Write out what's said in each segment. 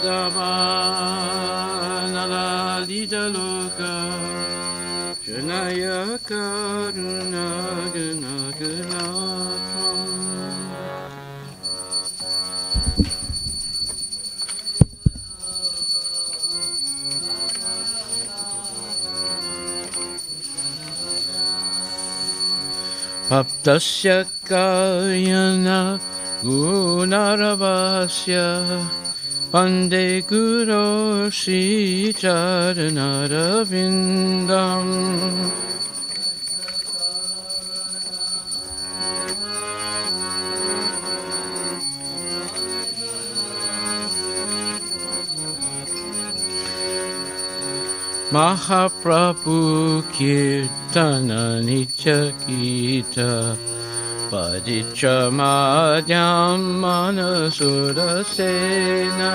Dava Nala Lida Loka Janaya Karuna Gana Gana Paptasya Kayana Gunaravasya Pande Guru Shri Charanaravindaam Mahaprabhu Kirtana Nitya Gita Padichamadhyam Manasudasena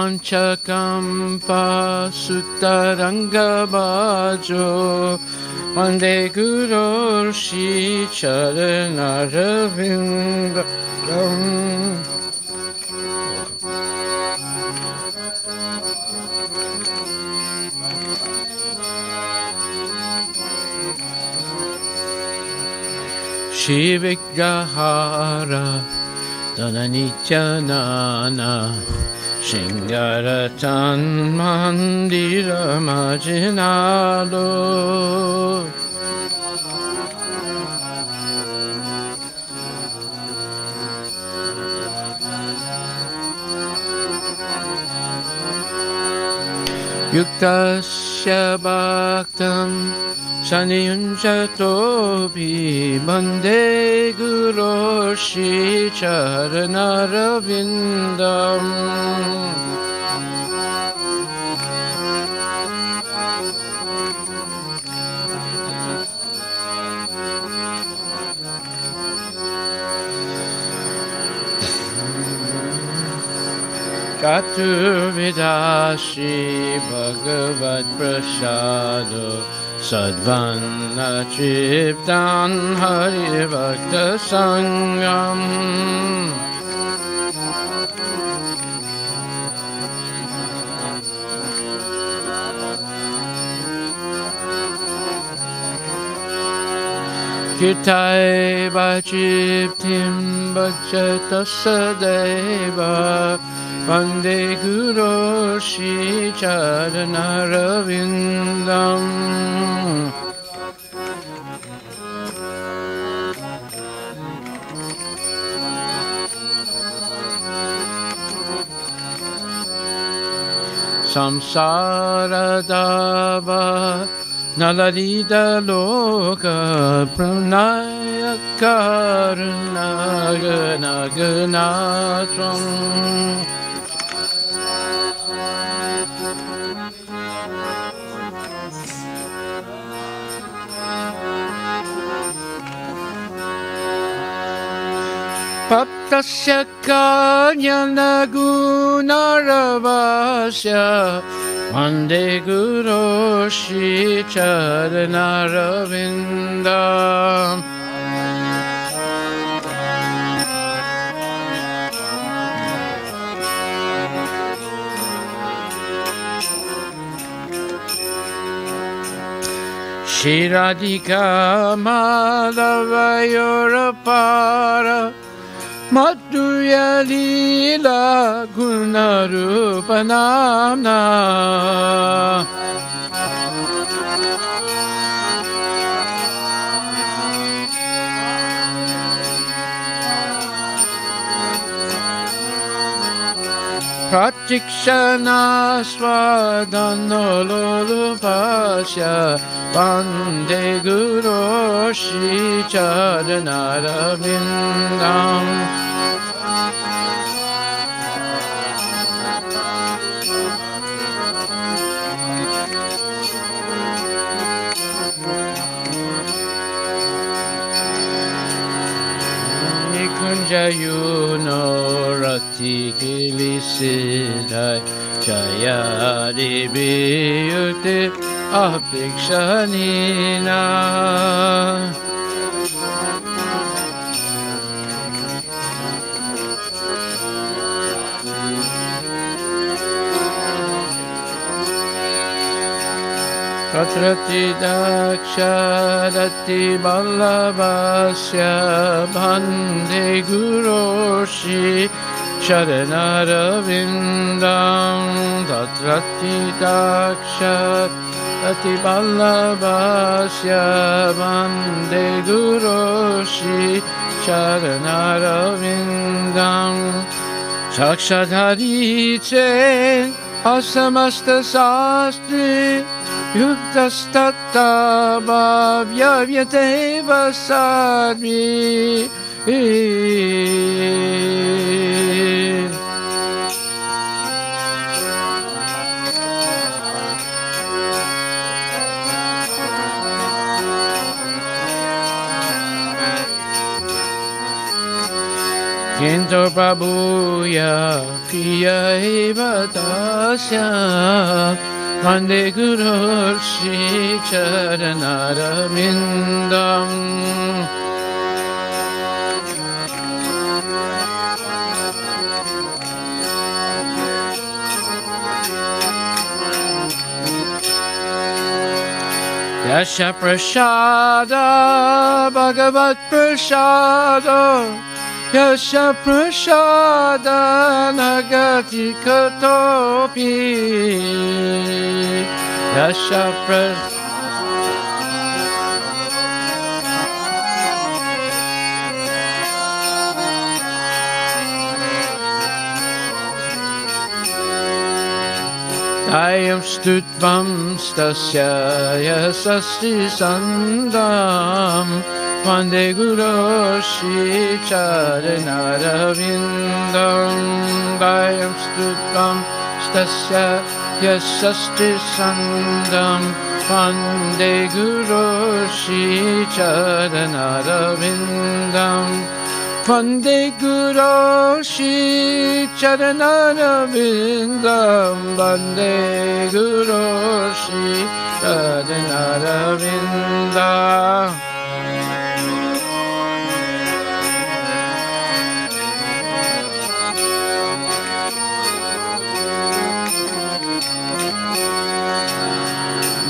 Romanchakam Pasuttaranga Bhajo Vande Guru Shri Charanaravinda Shri Vigrahara Dhananityanana Shingaratan Mandira Majinalo Yuktasya Bhaktam Saniyunjatobi Bande Guru Shri Charanaravindaam Chaturvidashi Bhagavad Prasado Sadvana Triptan Hari Bhakta Sangam Kirtai Bhajiptim Bhajata Sadeva Vande Guru Shri Charanaravindaam Samsara Dava Nalalida Loka Pranaya Karuna Gana Ganatram Paptasya Kanyana Gunaravasya Vande Guru Shri Charanaravindaam Shri Radhika Madhavayurapara Madhurya Leela Gunarupanamna Pratikshana Swadhanololupasya Vande Guru Shri Charanaravindaam Nikunjayuno Rati Kilisidhai Jayari Biyute Apikshanina Katrati Daksharati Ballabhasya Bhande Guroshi Sharanarvindam Tatrati Daksharati Ballabhasya Bhande Guroshi Sharanarvindam Sakshadhari Chen Asamasta Sastri Yuktastatta bhavyavyateva sadvi Kinto prabhuya priya eva tasya Vande Guru Shri Charanarvindam Yasha Prasada Bhagavat Prasada Yasha Prasada Nagati Katopi Yasha Prasada Ayam Stutvam Stasya Yasasti Sandam Vande Guru Shri Charanarvindam Ayam Stutvam Stasya Yasasti Sandam Vande Guru Shri Charanarvindam Vande Guru Shri Charanarvindam Vande Guru Shri Charanarvindam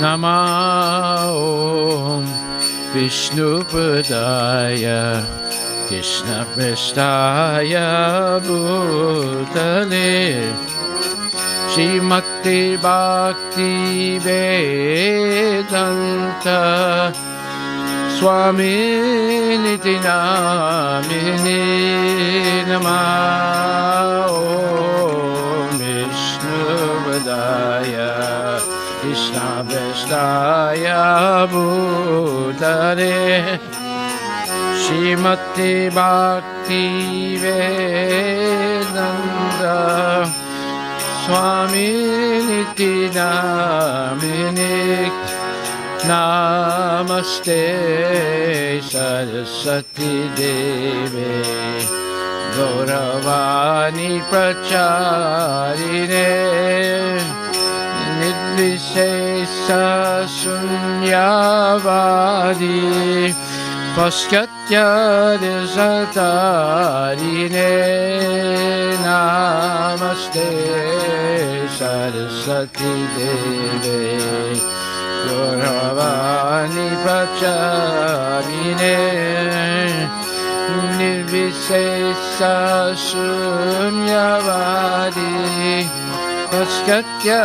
Namah Vishnupadaya Krishna Prestaya Bhutale Srimati Bhakti Vedanta Swami Niti Namini Namah Vishnupadaya Krishna Prestaya Bhutale Srimati Bhakti Vedanta Swami Niti Namini Namaste Saraswati Deve Gauravani Pracharine Nidvishesha Sunyavadi Paskatya Desatarine Namaste Saraswati Deve Gauravani Pracharine Nirvishesha Sunyavadi Paskatya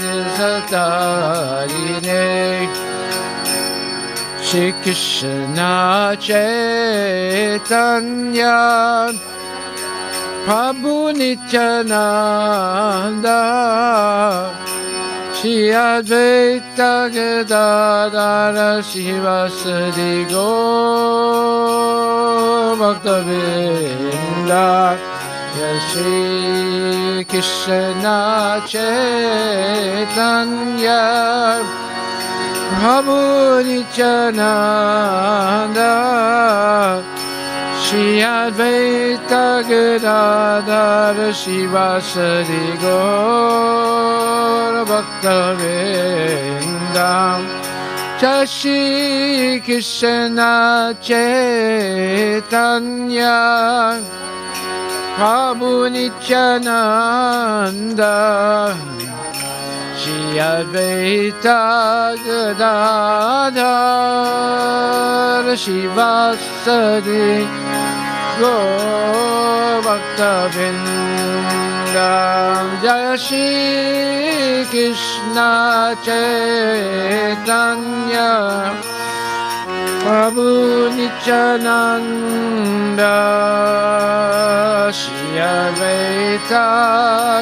Desatarine Shri Krishna Chaitanya Prabhu Nityananda Shri Advaita Gadadara Shivasadi Gaur Bhaktavinda Shri Krishna Chaitanya Prabhu Nityananda Shri Advaita Gadadhara Shivasari Gaura Bhakta Vrindam Jai Shri Krishna Chaitanya Prabhu Nityananda Shri Advaita Gadadhara Shivasari Gaura Bhakta Vrindam Jai Shri Krishna Chaitanya Prabhu Nityananda Shri Advaita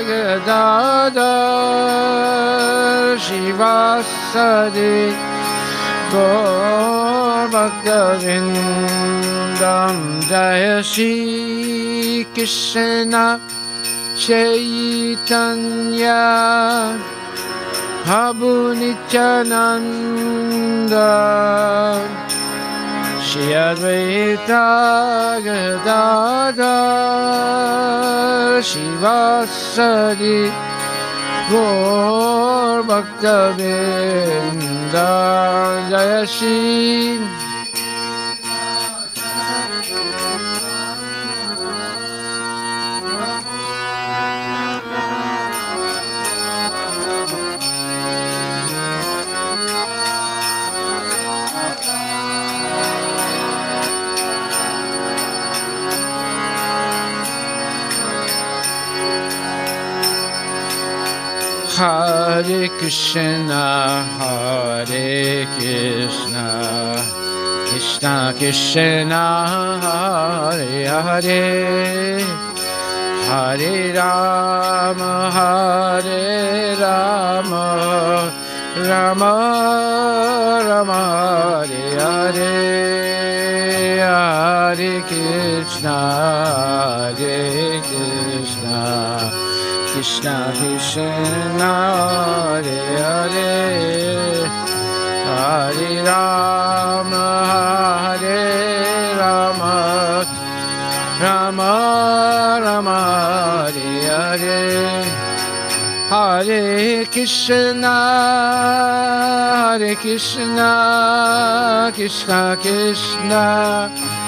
Gadadhara Shivasari Gaura Bhakta Vrindam Jai Shri Krishna Chaitanya Prabhu Nityananda Shri Advaita Gadadhara Shivasari Gaura Bhakta Vrindam Jai Shri Hare Krishna, Hare Krishna, Krishna Krishna, Hare Hare, Hare Rama, Hare Rama, Rama Rama, Hare Hare, Hare Krishna, Hare Krishna, Krishna Krishna, Hare Hare, Hare Rama, Hare Rama, Rama Rama, Hare Hare, Hare Krishna, Hare Krishna, Krishna Krishna,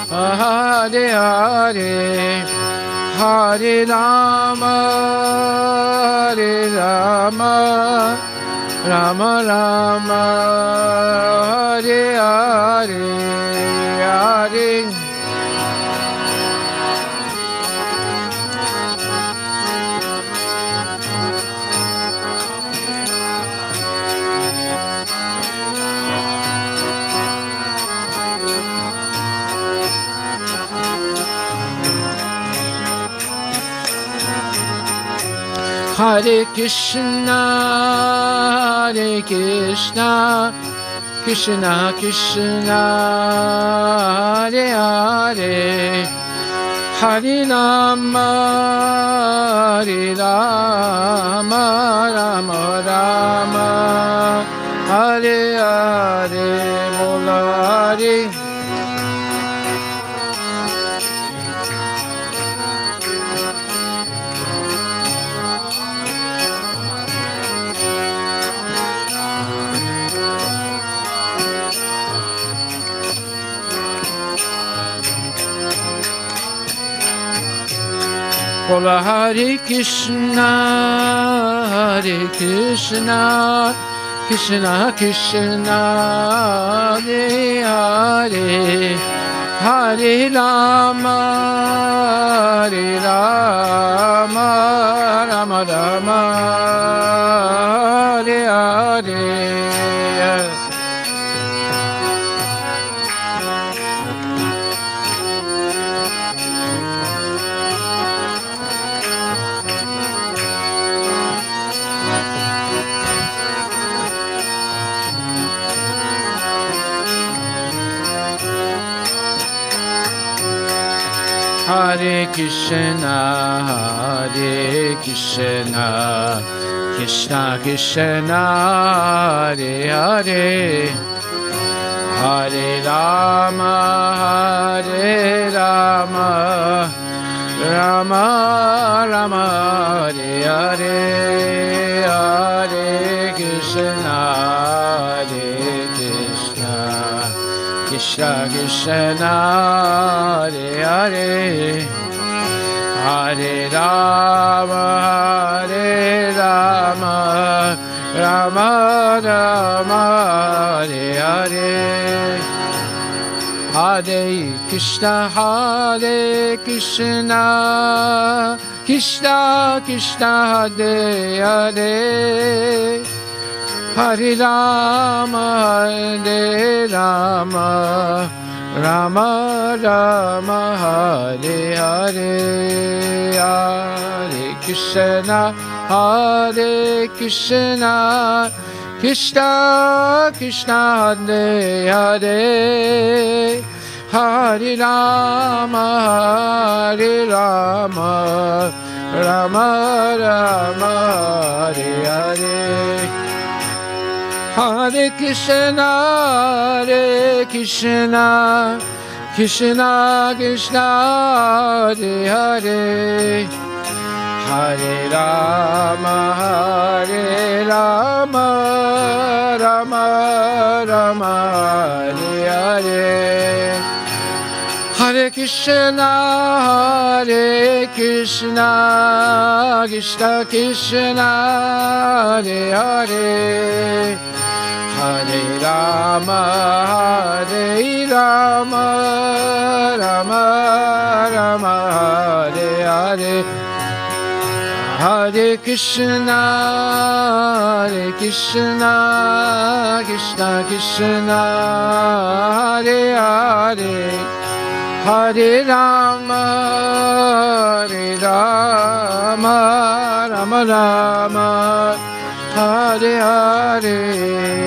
Hare Hare, Hare Rama, Hare Rama, Rama Rama, Hare Hare, Hare Hare Krishna, Hare Krishna, Krishna Krishna, Hare Hare, Hare Rama, Hare Rama, Rama Rama, Hare Hare, Bola Hare. Bola Hare Krishna, Hare Krishna, Krishna Krishna, Hare Hare, Hare Rama, Hare Rama, Rama Rama, Hare Hare. Hare Krishna, Hare Krishna, Krishna Krishna, Hare Hare, Hare Rama, Hare Rama, Rama Rama, Hare Hare, Hare Krishna, Hare Krishna, Krishna Krishna, Hare Hare, Hare Rama, Hare Rama, Rama Rama, Hare Hare, Hare Krishna, Hare Krishna, Krishna Krishna, Hare Hare, Hare Rama, Hare Rama, Rama Rama, Hare Hare, Hare Krishna, Hare Krishna, Krishna Krishna, Hare Hare, Hare Rama, Hare Rama, Rama Rama, Hare Hare, Hare Krishna, Hare Krishna, Krishna Krishna, Hare Hare, Hare Rama, Hare Rama, Rama Rama, Hare Hare, Hare Krishna, Hare Krishna, Krishna Krishna, Hare Hare, Hare Rama, Hare Rama, Rama Rama, Hare Hare, Hare Krishna, Hare Krishna, Krishna Krishna, Hare Hare, Hare Rama, Hare Rama, Rama Rama, Hare Hare,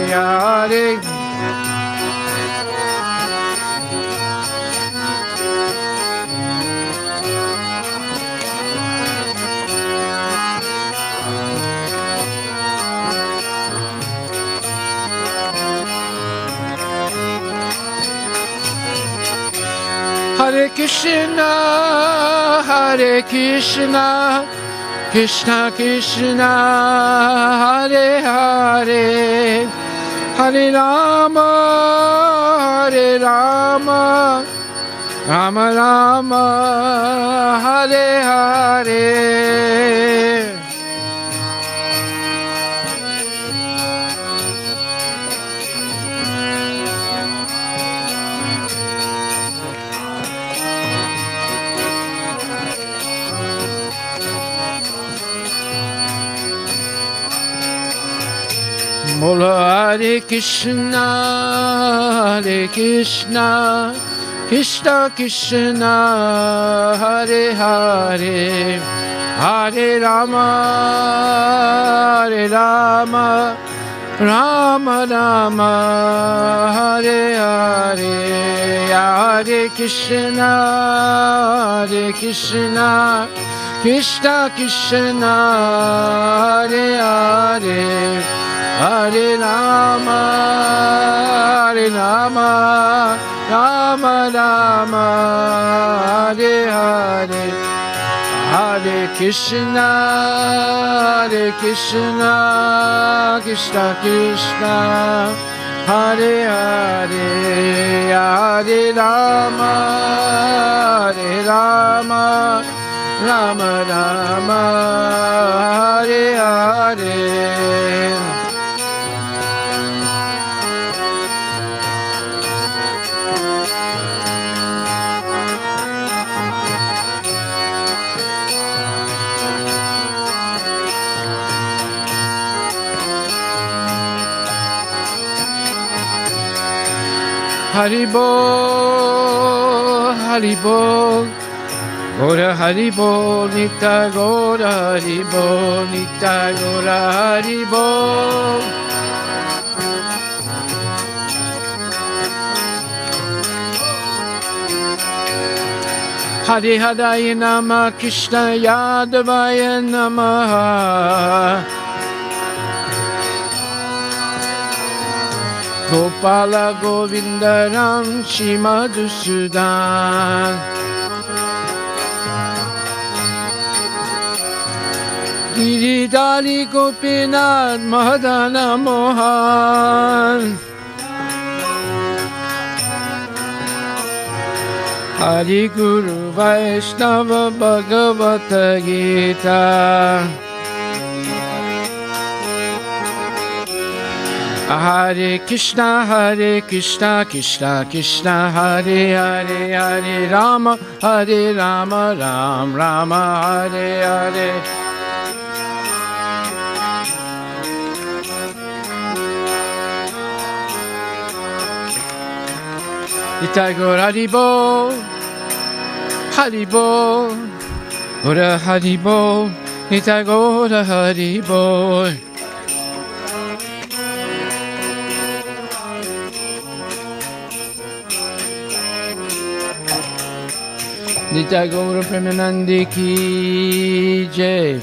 Hare Hare Krishna, Hare Krishna, Krishna Krishna, Hare Hare, Hare Rama, Hare Rama, Rama Rama, Hare Hare, Mola Hare Krishna, Hare Krishna, Krishna Krishna, Hare Hare, Hare Rama, Hare Rama, Rama Rama, Hare Hare, Hare Krishna, Hare Krishna, Krishna Krishna, Hare Hare, Hare Rama, Hare Rama, Rama Rama, Hare Hare, Hare Krishna, Hare Krishna, Krishna Krishna, Hare Hare, Hare Rama, Hare Rama, Rama Rama, Hare Hare. Haribo, Haribo, Gora Haribo, Nita Gora Haribo, Nita Gora Haribo. Hare Hadaya Namah, Krishna Yadavaya Namah. Gopala Govinda Ram Shri Madhusudan. Giridhari Gopinath Mahadana Mohan. Hari Guru Vaishnava Bhagavata Gita. Hare Krishna, Krishna Krishna, Hare Hare, Hare Rama, Ram Rama, Hare Hare. Nitai Gaur Haribo, Haribo, Gaura Haribo, Nitai Gaur Haribo. Nitai Gaura Premanandi Ki Jai.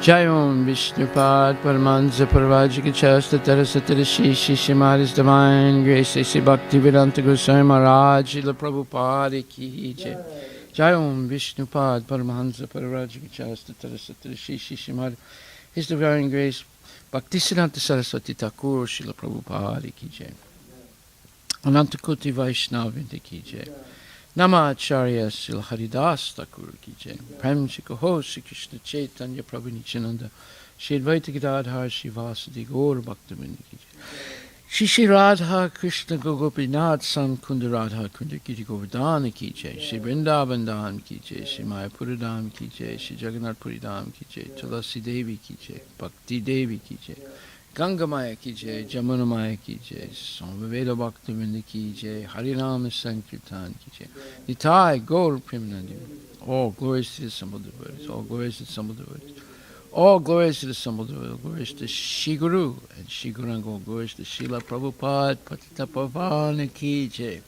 Jai Om Vishnupad Paramahansa Parvajika Chasta Terasatara Shishi Maharis Divine Grace A.C. Bhaktivedanta Goswami Maharaj Srila Prabhupada Ki Jai. Jai Om Vishnupad Paramahansa Parvajika Chasta Terasatara Shishi Maharis His Divine Grace Bhaktisiddhanta Saraswati Thakur Srila Prabhupada Ki Jai. Anantakoti Vaishnavinda Ki Jai. Namacharya Srila Haridas Thakur Ki Jai. Prem Shikoho Shri Krishna Chaitanya Prabhu Nityananda Shri Advaita Gadadhar Shri Vasudeva Gaur Bhaktivinoda Ki Jai. Shri Radha Krishna Gopinath Sam Kunda Radha Kunda Giri Govardhana Ki Jai. Shri Vrindavan Dham Ki Jai. Shri Mayapura Dham Ki Jai. Shri Jagannath Puri Dham Ki Jai. Tulasi Devi Ki Jai. Bhakti Devi Ki Jai. Ganga Maya Ki Jai, Jamuna Maya Ki Jai, Samaveda Bhaktivinoda Ki Jai, Harinama Sankirtan Ki Jai. Nitai Gaur Premanandi. All glories to the assembled devotees, all glories to the assembled devotees, all glories to the assembled devotees, all glories to Shri Guru and Shri Gauranga, all glories to Srila Prabhupada, Patita Pavana Ki Jai.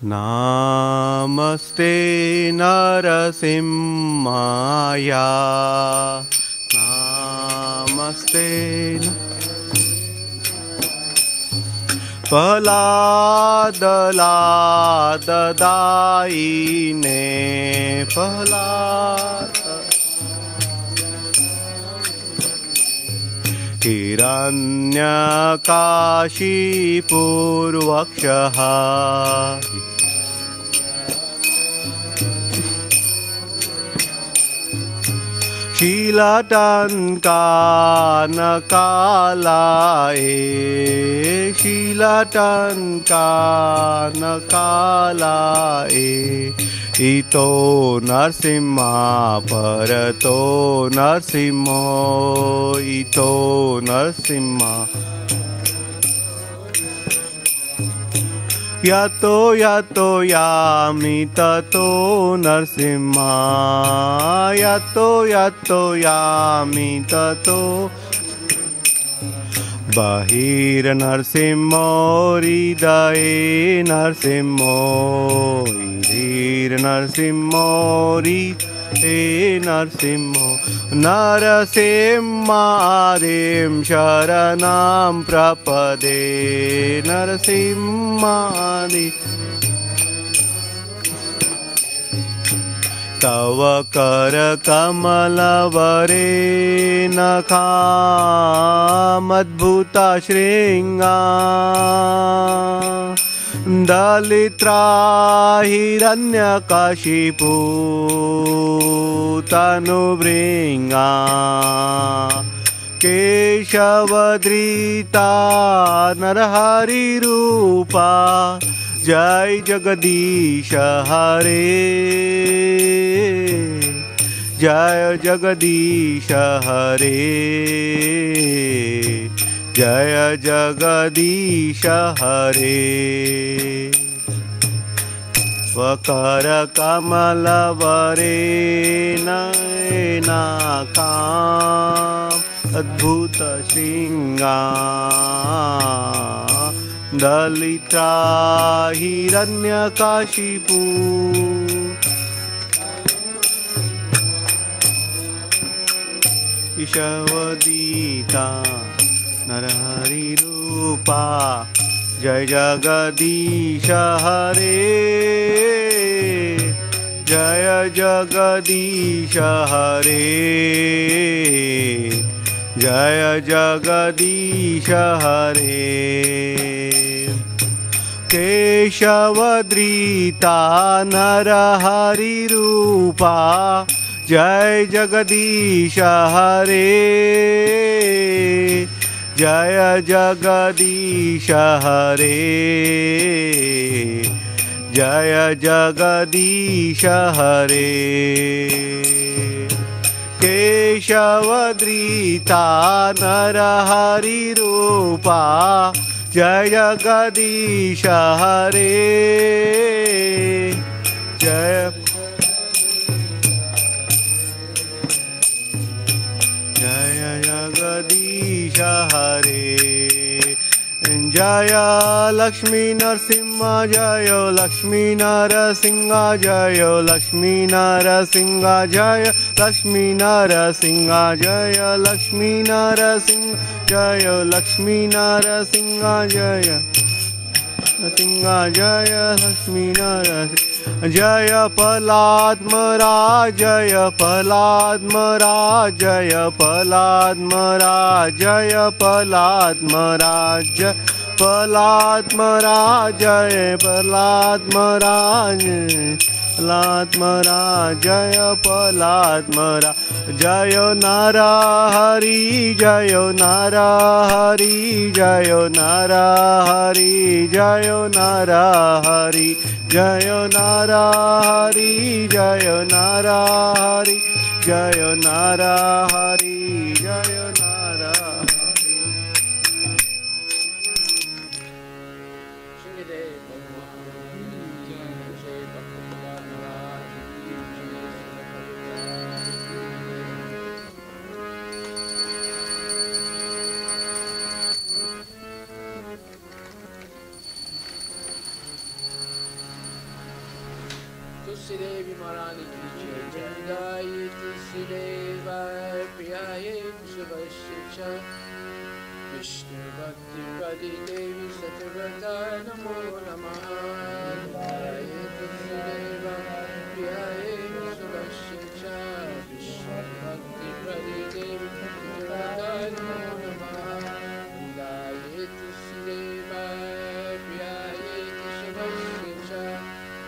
Namaste Narasimhaya. Namaste Prahlada Daine Prahlada Hiranyakashipurvakshaha Shilatankanakalae Shilatankanakalae Ito Narsimha Parato Narsimho Ito Narsimha Yato yato yami tato Narsimha Yato yato yami tato Bahir Narsimho Hridaye Narsimho Hrir Narsimho Hridaye Narsimho Narasimhadim Sharanam Prapade Narasimhadi Tava Kara Kamala Vare Nakha Madbhuta Shringa Dalitra Hiranyakashipu Tanubringa Keshavadrita Narahari Rupa जय जगदीश हरे जय जगदीश हरे जय जगदीश हरे Walker कमल वरे नयनाकाम अद्भुत श्रृंगार दलिता हिरण्यकाशिपु ईशवदीता नरहरि रूपा जय जगदीश हरे जय जगदीश हरे जय जगदीश हरे केशवद्रीता नरहरि रूपा जय जगदीश हरे जय जगदीश हरे जय जगदीश हरे केशवद्रीता नरहरि रूपा जय जगदीश हरे जय जय जगदीश हरे जय लक्ष्मी नरसिंह जय लक्ष्मी नरसिंह जय लक्ष्मी नरसिंह जय लक्ष्मी नरसिंह जय लक्ष्मी नरसिंह जय लक्ष्मी नरसिंह जय सिंह जय लक्ष्मी नरसिंह जय पलाद्मराज जय पलाद्मराज जय पलाद्मराज जय पलाद्मराज पलाद्मराज जय पलाद्मराज पलाद्मराज जय पलाद्मराज जय नाराहरि जय नाराहरि जय नाराहरि जय नाराहरि जय नाराहरि जय नाराहरि जय नाराहरि जय नाराहरि तुलसी देवी महारानी की जय जय तुलसी देवा प्रियाये शुभशिक्षा विष्णु भक्ति प्रदि देवी सतव्रता नमो नमः जय तुलसी देवा प्रियाये शुभशिक्षा विष्णु भक्ति प्रदि देवी सतव्रता नमो नमः जय तुलसी देवा प्रियाये शुभशिक्षा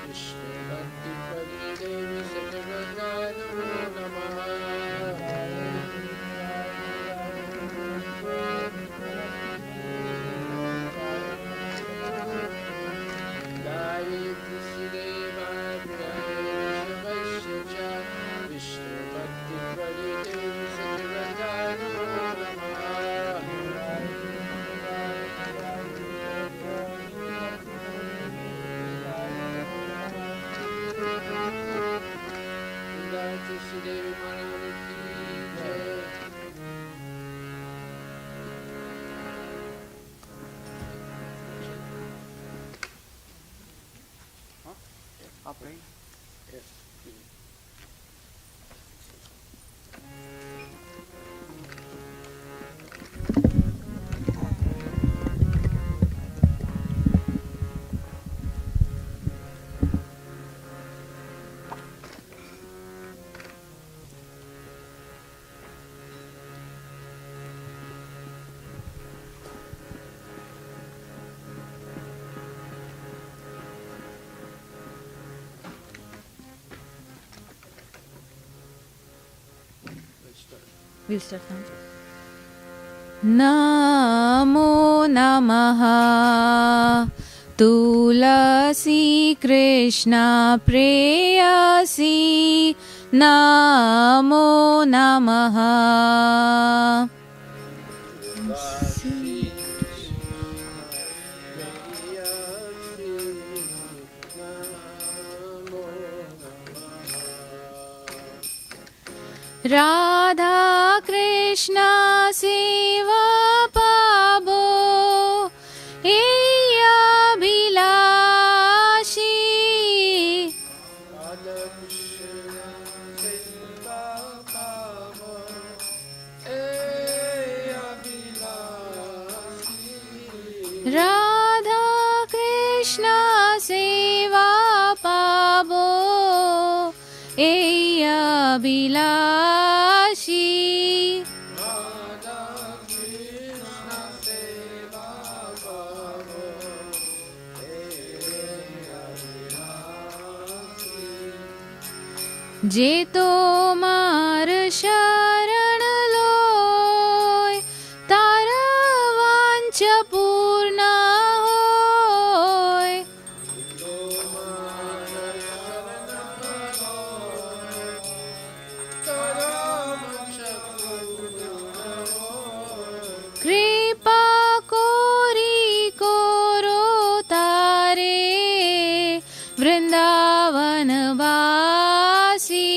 विष्णु भक्ति प्रदि देवी सतव्रता नमो नमः आप रही We'll start now. Namo Namaha तुलसी कृष्ण प्रेयसी नमो नमः। राधा कृष्ण सेवा पाबो अभिलाषी। राधा कृष्ण सेवा पाबो अभिलाषी। जे तो मार शरण लोय तारा वांछ पूर्ण होय। कृपा कोरी कोरो तारे वृंदावन वासी।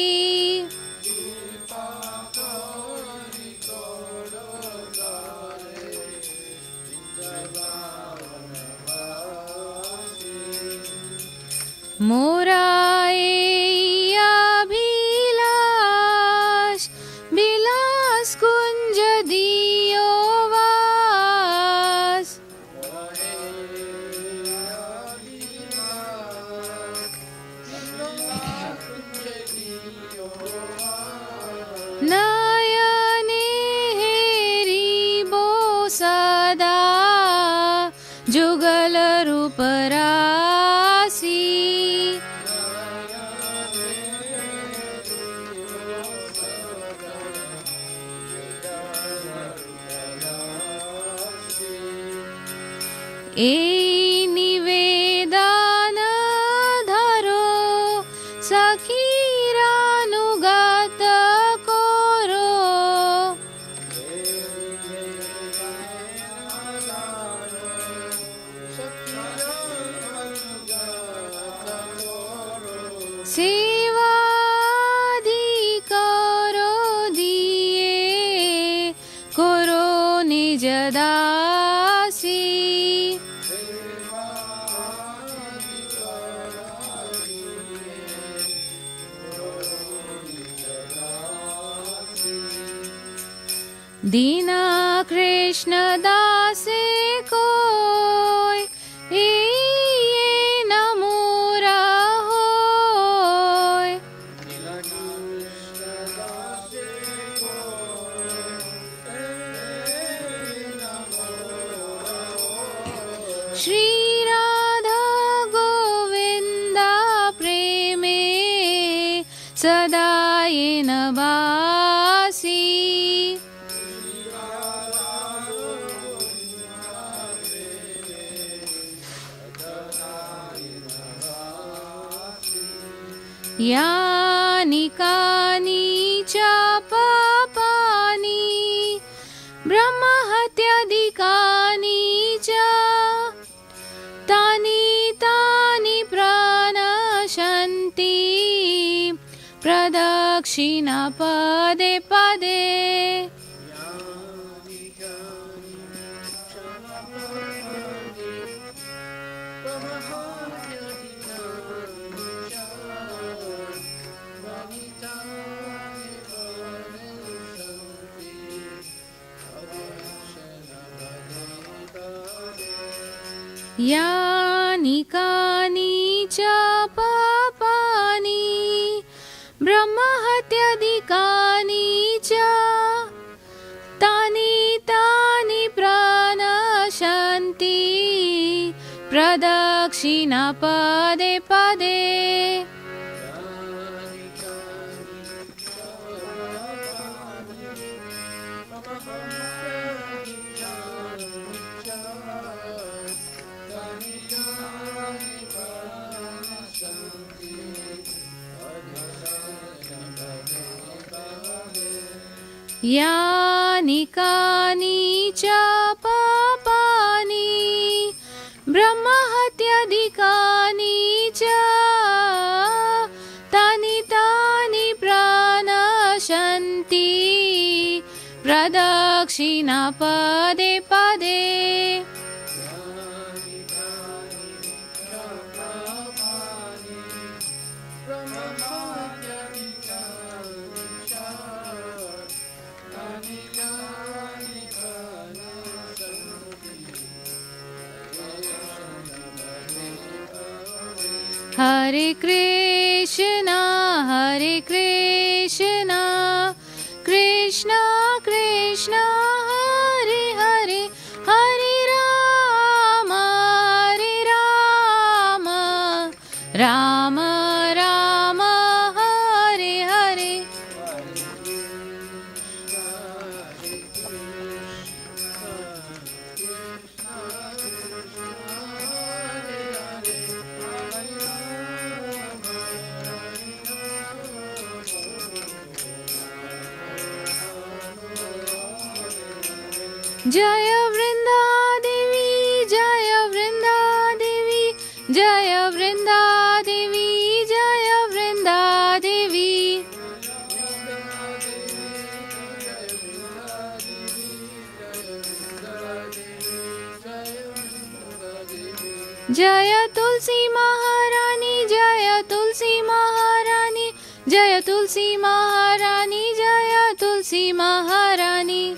मोरा अभिलाष विलास कुंज दियो वास। नयने हेरिबो सदा जुगल रूप राशि। ए निवेदन धरो सखीरानुगत कोरो। सेवाधिकारो दिए कोरो निज दासी। दीना कृष्ण दासे कोय न मोरा होय। श्री राधा गोविंदा प्रेमे सदाय नवासी। यानि कानि च पापानि ब्रह्महत्यादिकानि च तानि तानि प्रणश्यन्ति प्रदक्षिणा पदे पदे। यानि कानि च पापानि ब्रह्महत्यादिकानि च तानि तानि प्रणश्यन्ति प्रदक्षिणा पदे पदे। यानि कानि च पापानि ब्रह्महत्याधिकानि च तानि तानि प्रणश्यन्ति प्रदक्षिणा पदे पदे Hare Krishna, Krishna Krishna, Hare Hare, Hare Rama, Rama Rama, Hare Hare. Jaya Vrinda Devi, Jaya Vrinda Devi, Jaya Vrinda Devi, Jaya Vrinda Devi. Jaya Tulsi Maharani, Jaya Tulsi Maharani, Jaya Tulsi Maharani, Jaya Tulsi Maharani.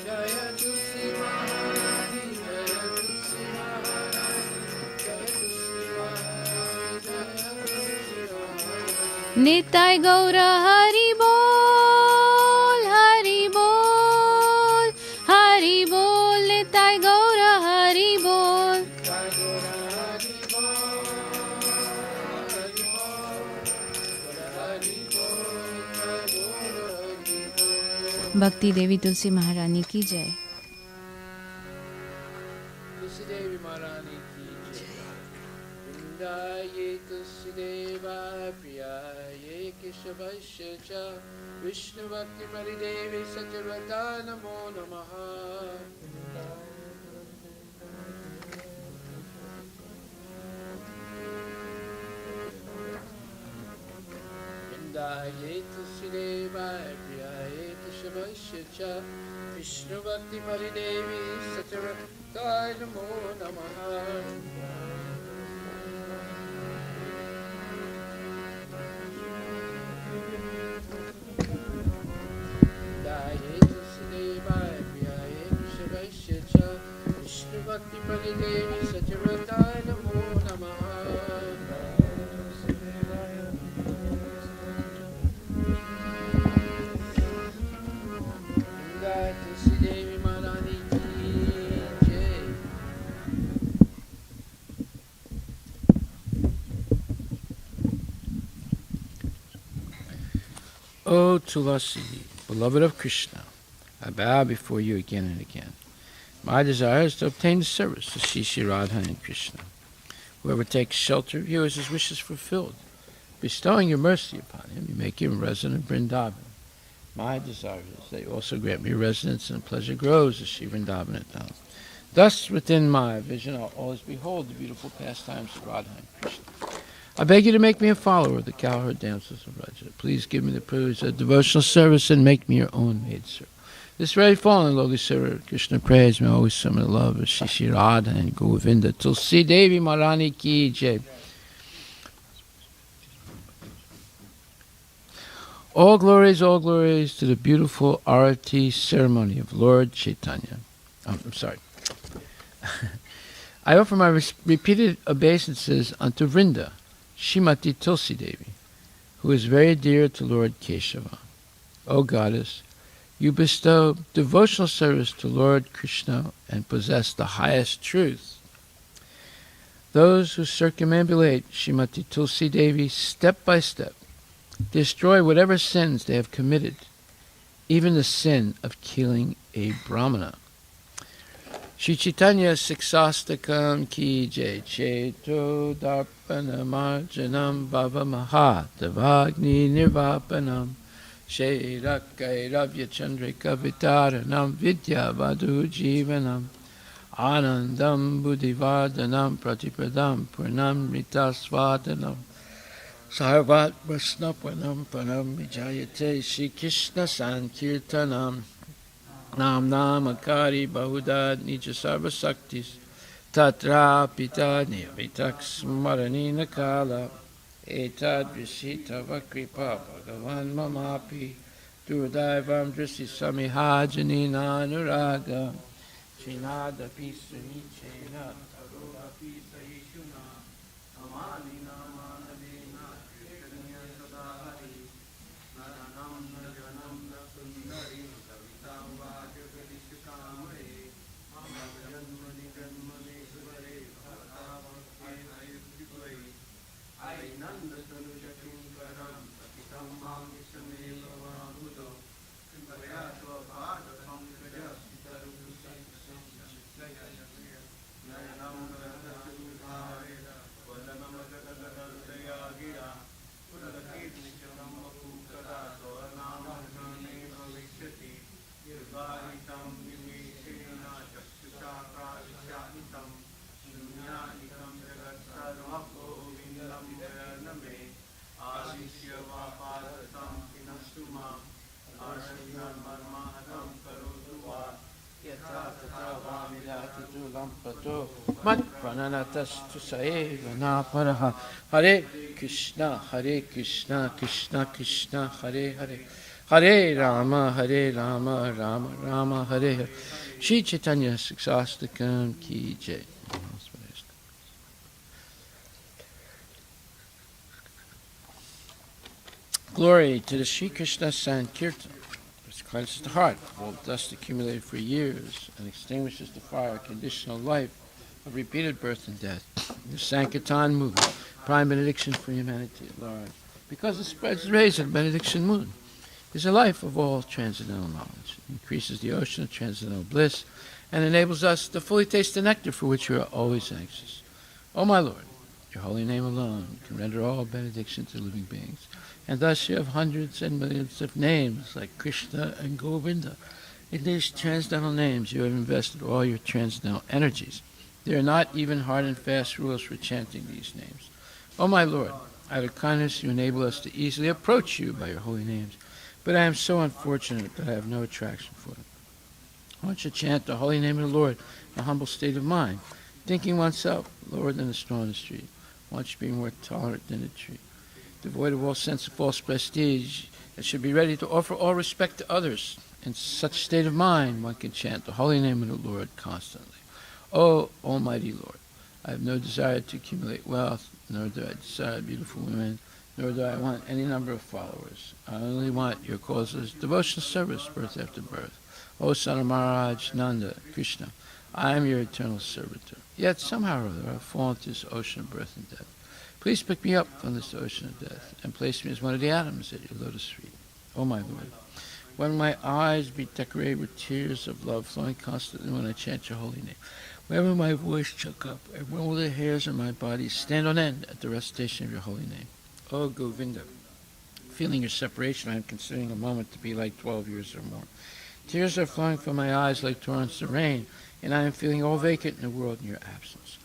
Nitai Gaura Hari Bol, Hari Bol, Hari Bol, Nitai Gaura Hari Bol. भक्ति देवी तुलसी महारानी की जय. तुलसी देवी महारानी की जय. वृंदाये तुलसी देवा प्रियाये केशवस्य च विष्णु भक्ति परिदेवी सचरता नमो नमः. वृंदाये तुलसी देवा प्रियाये केशवस्य च विष्णु भक्ति परिदेवी सचरता नमो नमः. Vishnu Bhakti Paridevi Satyavrataya Namo Namaha. Jai Tulsi Devi Maharani ki jai. O Tulasi, beloved of Krishna, I bow before you again and again. My desire is to obtain the service of Shri Radha and Krishna. Whoever takes shelter of you has his wishes fulfilled. Bestowing your mercy upon him, you make him resident in Vrindavan. My desire is that you also grant me residence in pleasure groves of Shri Vrindavan Dham. Thus, within my vision, I'll always behold the beautiful pastimes of Radha and Krishna. I beg you to make me a follower of the cowherd damsels of Raja. Please give me the privilege of devotional service and make me your own maidservant. This very fallen lowly servant Krishna praise may always summon the love of Shri Radha and Govinda. Tulsi Devi Maharani ki jai. All glories to the beautiful Aarti ceremony of Lord Chaitanya. I'm sorry. I offer my repeated obeisances unto Vrinda, Shrimati Tulsi Devi, who is very dear to Lord Keshava. O Goddess, you bestow devotional service to Lord Krishna and possess the highest truth. Those who circumambulate Shrimati Tulsi Devi step by step destroy whatever sins they have committed, even the sin of killing a Brahmana. Shri Chaitanya Siksastakam ki jai cheto darpana marjanam bhava maha devagni nirvapanam Shairakairabhya Chandrika Vitaranam Vidya Vadu Jivanam Anandam Buddhivardhanam Pratipadam Purnam Ritasvadanam Sarvat Vasnapanam Panam Vijayate Shri Krishna Sankirtanam Nam Namakari Bahuda Nija Sarva Saktis Tatra Pita Nirmitaks Maranina Kala Etad Vishita Vakripa Bhagavan Mamapi Durdaivam Drisi Samiha Janina Anuraga Chinada Pisa Nichena Taroga Pisa Ishuna Amani Namanadena Kirtaniya Sadahari Nadanam Najanam Nasundari Savitam Vajagadishukamare Amajanmani Janmani Suvare Bhagavate Ayukkivai Ainanda Tanuja Kinkaram Patitam Mangisame Bhavamudo Kimpayato Bhada Pankaja Sitaru Nayanam Gadachudhareda Vadanam Gadadaya Gira Pudakit Nishanam Makukada Soranama Jane Bhavishati Yirvaritam Vimishena Chakshusha Prajashanitam Shunyanikam Jagat Sarvapo Vindam Jayaname Adishya Vapadatam Kinastuma Arashinam Marmahatam Karoduva Yata Tata Vamidati Lampato Mat Prananatas Tusaeva Naparaha Hare Krishna Krishna Krishna Hare Hare Hare Rama Rama Rama Hare Hare Shri Chaitanya Siksastakam Ki Jai. Glory to the Sri Krishna Sankirtan, which cleanses the heart of all dust accumulated for years and extinguishes the fire of conditional life of repeated birth and death. The Sankirtan movement, prime benediction for humanity at large, because it spreads the rays of the benediction moon, is a life of all transcendental knowledge. It increases the ocean of transcendental bliss and enables us to fully taste the nectar for which we are always anxious. O my Lord, your holy name alone can render all benediction to living beings. And thus you have hundreds and millions of names like Krishna and Govinda. In these transcendental names you have invested all your transcendental energies. There are not even hard and fast rules for chanting these names. O my Lord, out of kindness you enable us to easily approach you by your holy names, but I am so unfortunate that I have no attraction for them. One should chant the holy name of the Lord in a humble state of mind, thinking oneself lower than the strongest tree. One should be more tolerant than a tree, devoid of all sense of false prestige, and should be ready to offer all respect to others. In such state of mind, one can chant the holy name of the Lord constantly. O Almighty Lord, I have no desire to accumulate wealth, nor do I desire beautiful women, nor do I want any number of followers. I only want your causes, devotional service, birth after birth. O Son of Maharaj Nanda, Krishna, I am your eternal servitor. Yet somehow or other I have fallen into this ocean of birth and death. Please pick me up from this ocean of death and place me as one of the atoms at your lotus feet. O my Lord, when my eyes be decorated with tears of love flowing constantly when I chant your holy name, when will my voice choke up, and when will the hairs on my body stand on end at the recitation of your holy name? O Govinda, feeling your separation, I am considering a moment to be like 12 years or more. Tears are flowing from my eyes like torrents of rain, and I am feeling all vacant in the world in your absence.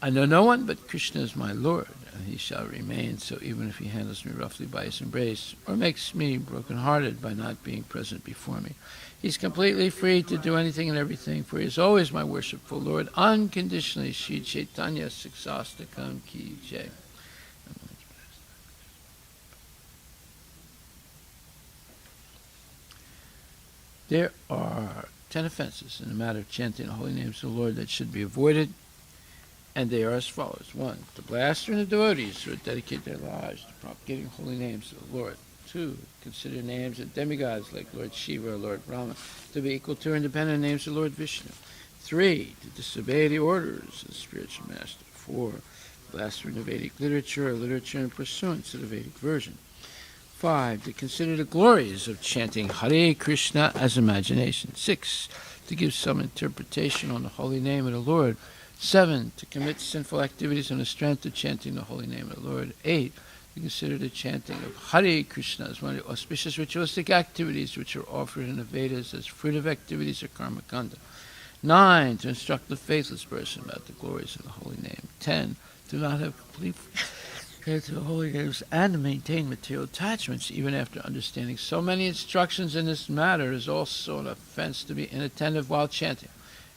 I know no one but Krishna is my Lord, and he shall remain so even if he handles me roughly by his embrace, or makes me broken-hearted by not being present before me. He's completely free to do anything and everything, for he is always my worshipful Lord, unconditionally. Shri Chaitanya Siksastakam Ki Jai. There are 10 offenses in the matter of chanting the holy names of the Lord that should be avoided, and they are as follows. 1. To blasphere the devotees who dedicate their lives to propagating holy names of the Lord. 2. Consider names of demigods like Lord Shiva or Lord Brahma to be equal to or independent names of Lord Vishnu. 3. To disobey the orders of the spiritual master. 4. Blaspheme the Vedic literature or literature in pursuance of the Vedic version. 5. To consider the glories of chanting Hare Krishna as imagination. 6. To give some interpretation on the holy name of the Lord. 7. To commit sinful activities on the strength of chanting the holy name of the Lord. 8. We consider the chanting of Hare Krishna as one of the auspicious ritualistic activities which are offered in the Vedas as fruitive activities of karma kanda. 9, to instruct the faithless person about the glories of the holy name. 10, to not have complete faith to the holy names and to maintain material attachments even after understanding so many instructions in this matter is also an offense to be inattentive while chanting.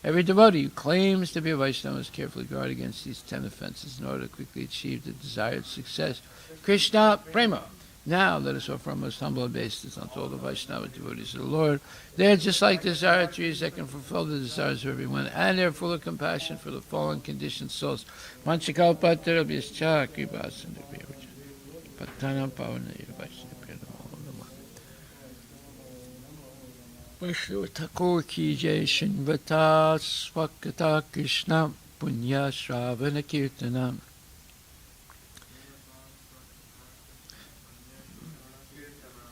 Every devotee who claims to be a Vaishnava must carefully guard against these 10 offenses in order to quickly achieve the desired success. Krishna Prema. Now let us offer our most humble obeisances unto all the Vaishnava devotees of the Lord. They are just like desire trees that can fulfill the desires of everyone, and they are full of compassion for the fallen conditioned souls. Manchakalpatarabhyascha kripasandhubhyavacha pattanam pavanayavacha. Vaishnava Thakur ki jai Shinvata Swakata Krishna Punya Shravana Kirtanam.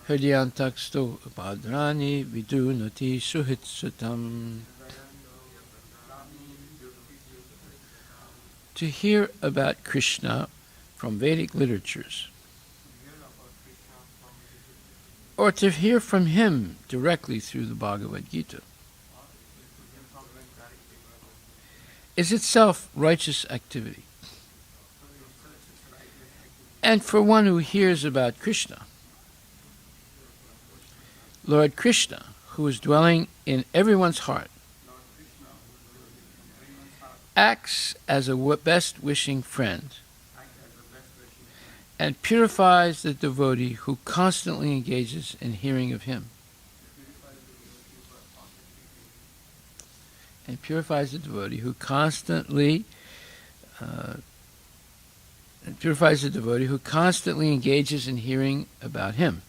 Hridyantaksto Padrani Vidunati Suhitsatam. To hear about Krishna from Vedic literatures, or to hear from him directly through the Bhagavad Gita, is itself righteous activity. And for one who hears about Krishna, Lord Krishna, who is dwelling in everyone's heart, acts as a best wishing friend and purifies the devotee who constantly engages in hearing of him. And purifies the devotee who constantly engages in hearing about him.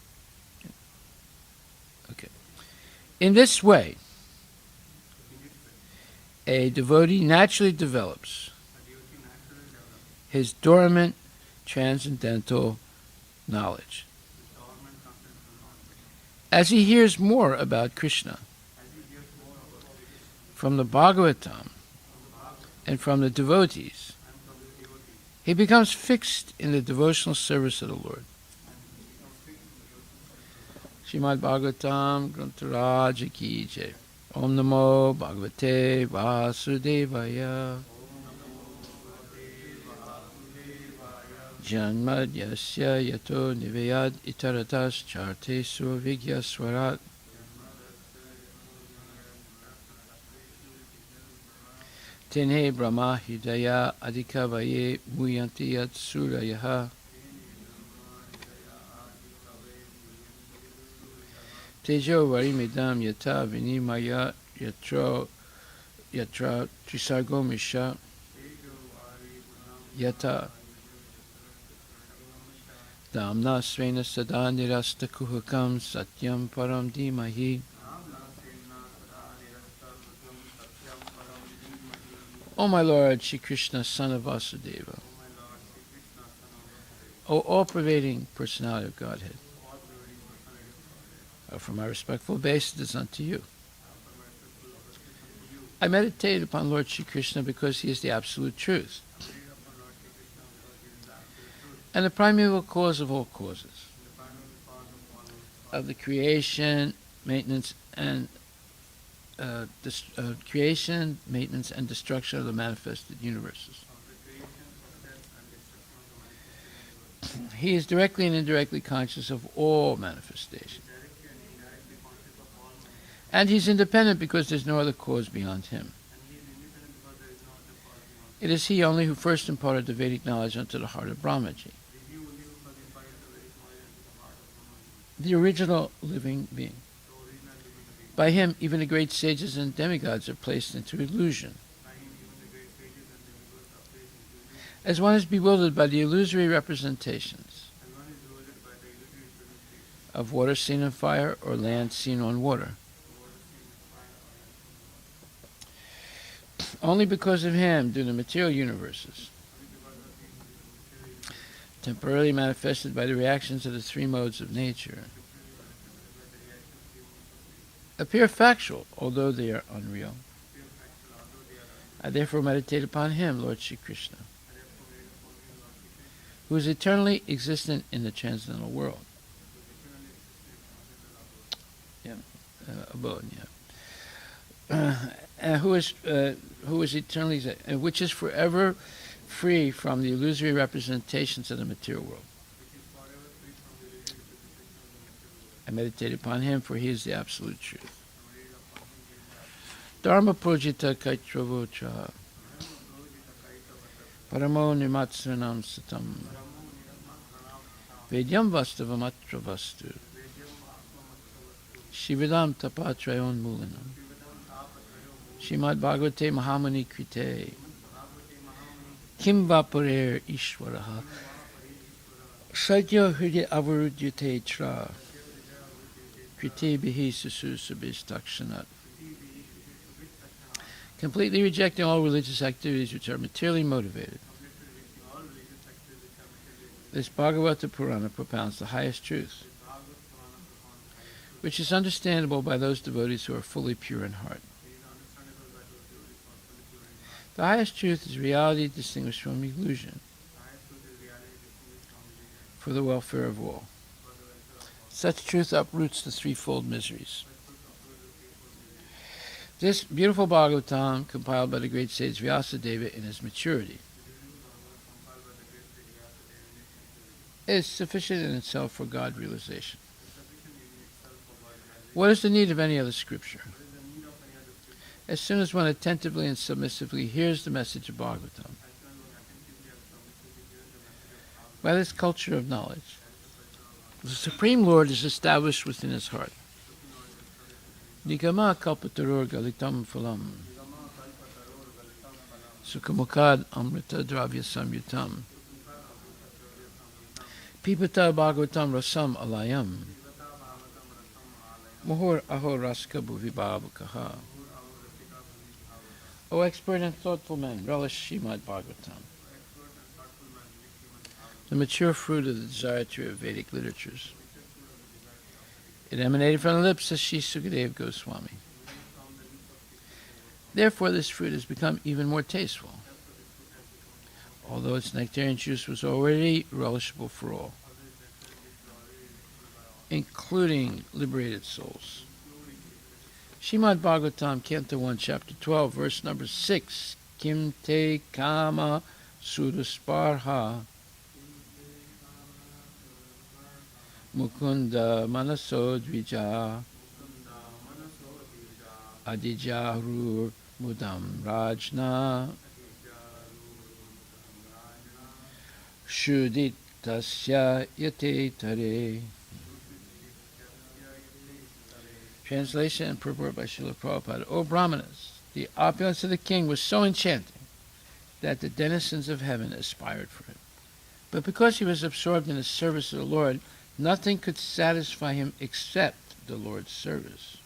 Okay. In this way, a devotee naturally develops his dormant transcendental knowledge. As he hears more about Krishna from the Bhagavatam and from the devotees, he becomes fixed in the devotional service of the Lord. Srimad Bhagavatam Grantharaj Ki Jai. Om Namo Bhagavate Vasudevaya. Janmad Yasya Yato Nivayad Itaratas Charte Survigya Swarat. Tenhe Brahma Hidaya Adhikavaye Muyanti Yat Surayaha. Tejo Varimidam Yata Vinimaya Yatra Trisargo Misha Yata Damna Svena Sada Nirasta Kuhakam Satyam Param Dimahi. O my Lord, Shri Krishna, son of Vasudeva, O all-pervading personality of Godhead, I offer my respectful obeisances unto you. I meditate upon Lord Shri Krishna because he is the absolute truth and the primeval cause of all causes, of the creation, maintenance, and destruction of the manifested universes. He is directly and indirectly conscious of all manifestation. And he's independent because there's no other cause beyond him. It is he only who first imparted the Vedic knowledge unto the heart of Brahmaji, the original living being. By him, even the great sages and demigods are placed into illusion. As one is bewildered by the illusory representations of water seen on fire or land seen on water. Only because of him do the material universes, temporarily manifested by the reactions of the three modes of nature, appear factual, although they are unreal. I therefore meditate upon him, Lord Shri Krishna, who is eternally existent in the transcendental world. Abode, who is eternally, which is forever free from the illusory representations of the material world. I meditate upon him, for he is the absolute truth. Dharma projita kaitravocha paramo nimatsranam satam vedyam vastavam atra vastu shividam tapatrayon mulinam Shrimad Bhagavate Mahamani Krite Kim Vaparer Ishwaraha Sadhya Hridya Avarudyate Tra Krite Bihi Sususabis Takshanat. Completely rejecting all religious activities which are materially motivated. This Bhagavata Purana propounds the highest truth, which is understandable by those devotees who are fully pure in heart. The highest truth is reality distinguished from illusion, for the welfare of all. Such truth uproots the threefold miseries. This beautiful Bhagavatam, compiled by the great sage Vyasadeva in his maturity, is sufficient in itself for God realization. What is the need of any other scripture? As soon as one attentively and submissively hears the message of Bhagavatam, by this culture of knowledge, the Supreme Lord is established within his heart. Nigama kalpataror galitam phalam sukhamukad amrita dravya samyutam pipata bhagavatam rasam alayam muhur ahor raska bhuvibhavakaha. O expert and thoughtful men, relish Srimad Bhagavatam, the mature fruit of the desire tree of Vedic literatures. It emanated from the lips of Sri Sukadeva Goswami. Therefore, this fruit has become even more tasteful, although its nectarian juice was already relishable for all, including liberated souls. Srimad Bhagavatam, Canto 1, Chapter 12, verse number 6. Kim te kama sudasparha mukunda manaso dvija adijarur mudam rajna shuditasya yate tare. Translation and purport by Srila Prabhupada. O Brahmanas, the opulence of the king was so enchanting that the denizens of heaven aspired for it. But because he was absorbed in the service of the Lord, nothing could satisfy him except the Lord's service.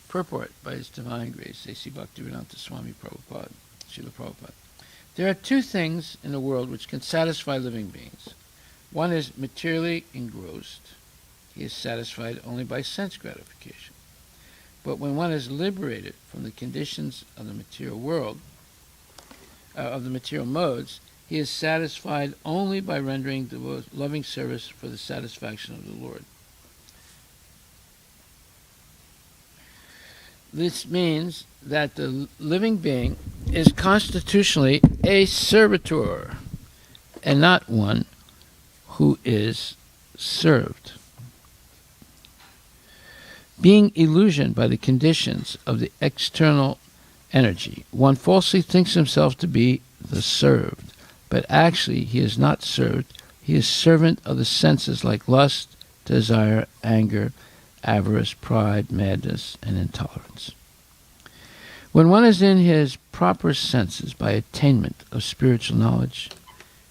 Purport by His Divine Grace, A.C. Bhaktivedanta Swami Prabhupada, Srila Prabhupada. There are two things in the world which can satisfy living beings. One is materially engrossed. He is satisfied only by sense gratification. But when one is liberated from the conditions of the material world, of the material modes, he is satisfied only by rendering the loving service for the satisfaction of the Lord. This means that the living being is constitutionally a servitor and not one who is served. Being illusioned by the conditions of the external energy, one falsely thinks himself to be the served, but actually he is not served. He is servant of the senses like lust, desire, anger, avarice, pride, madness, and intolerance. When one is in his proper senses by attainment of spiritual knowledge,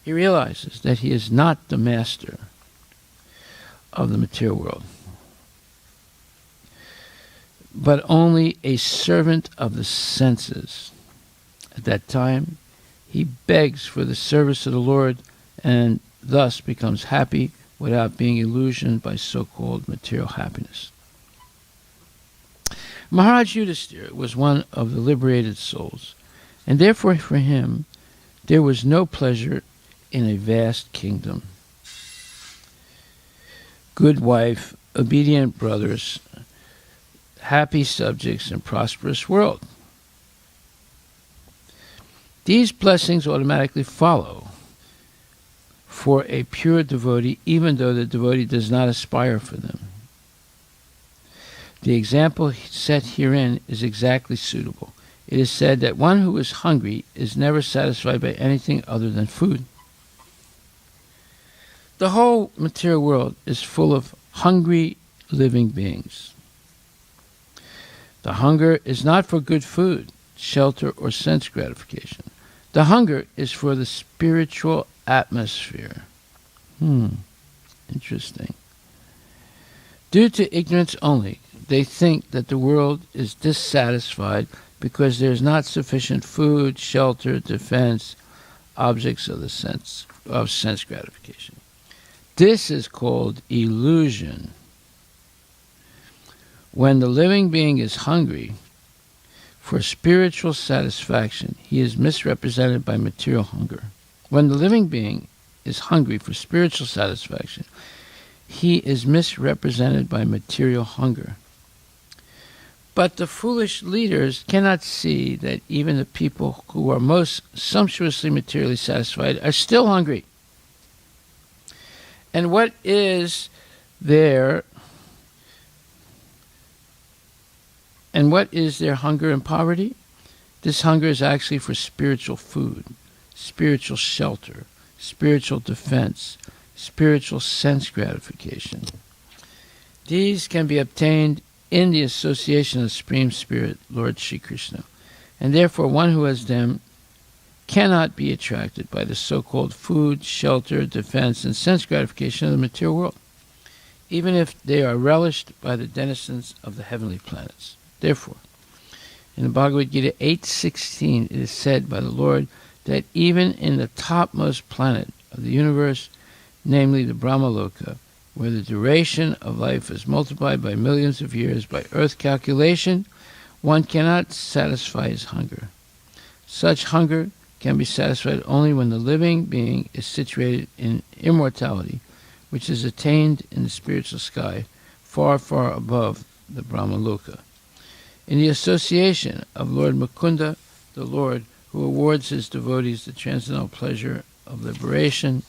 he realizes that he is not the master of the material world, but only a servant of the senses. At that time, he begs for the service of the Lord and thus becomes happy without being illusioned by so-called material happiness. Maharaj Yudhisthira was one of the liberated souls, and therefore for him there was no pleasure in a vast kingdom. Good wife, obedient brothers, happy subjects, and prosperous world. These blessings automatically follow for a pure devotee, even though the devotee does not aspire for them. The example set herein is exactly suitable. It is said that one who is hungry is never satisfied by anything other than food. The whole material world is full of hungry living beings. The hunger is not for good food, shelter, or sense gratification. The hunger is for the spiritual atmosphere. Interesting. Due to ignorance only, they think that the world is dissatisfied because there is not sufficient food, shelter, defense, objects of the sense gratification. This is called illusion. When the living being is hungry for spiritual satisfaction, he is misrepresented by material hunger. When the living being is hungry for spiritual satisfaction, he is misrepresented by material hunger. But the foolish leaders cannot see that even the people who are most sumptuously materially satisfied are still hungry. And what is their hunger and poverty? This hunger is actually for spiritual food, spiritual shelter, spiritual defense, spiritual sense gratification. These can be obtained in the association of the Supreme Spirit, Lord Shri Krishna, and therefore one who has them cannot be attracted by the so-called food, shelter, defense, and sense gratification of the material world, even if they are relished by the denizens of the heavenly planets. Therefore, in the Bhagavad Gita 8:16, it is said by the Lord that even in the topmost planet of the universe, namely the Brahmaloka, where the duration of life is multiplied by millions of years by earth calculation, one cannot satisfy his hunger. Such hunger can be satisfied only when the living being is situated in immortality, which is attained in the spiritual sky, far, far above the Brahmaloka. In the association of Lord Mukunda, the Lord who awards his devotees the transcendental pleasure of liberation.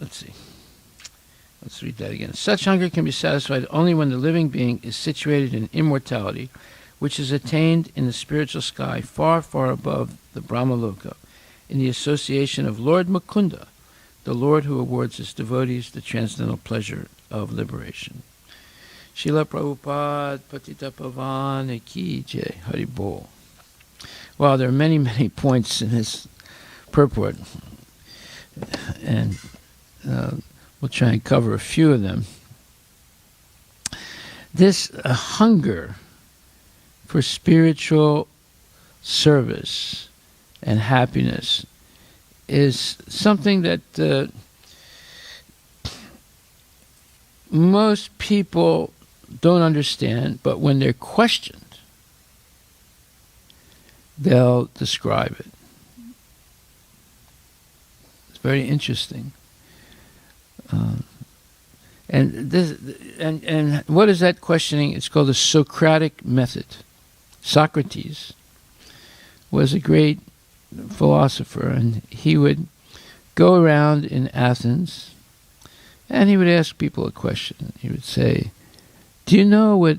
Let's read that again. Such hunger can be satisfied only when the living being is situated in immortality, which is attained in the spiritual sky, far, far above the Brahmaloka, in the association of Lord Mukunda, the Lord who awards his devotees the transcendental pleasure of liberation. Srila Prabhupada Patita Pavan Ki Jai, Hari Bol. Well, there are many, many points in this purport, and we'll try and cover a few of them. This hunger for spiritual service and happiness is something that most people don't understand, but when they're questioned, they'll describe it. It's very interesting. And what is that questioning? It's called the Socratic method. Socrates was a great philosopher, and he would go around in Athens and he would ask people a question. He would say, do you know what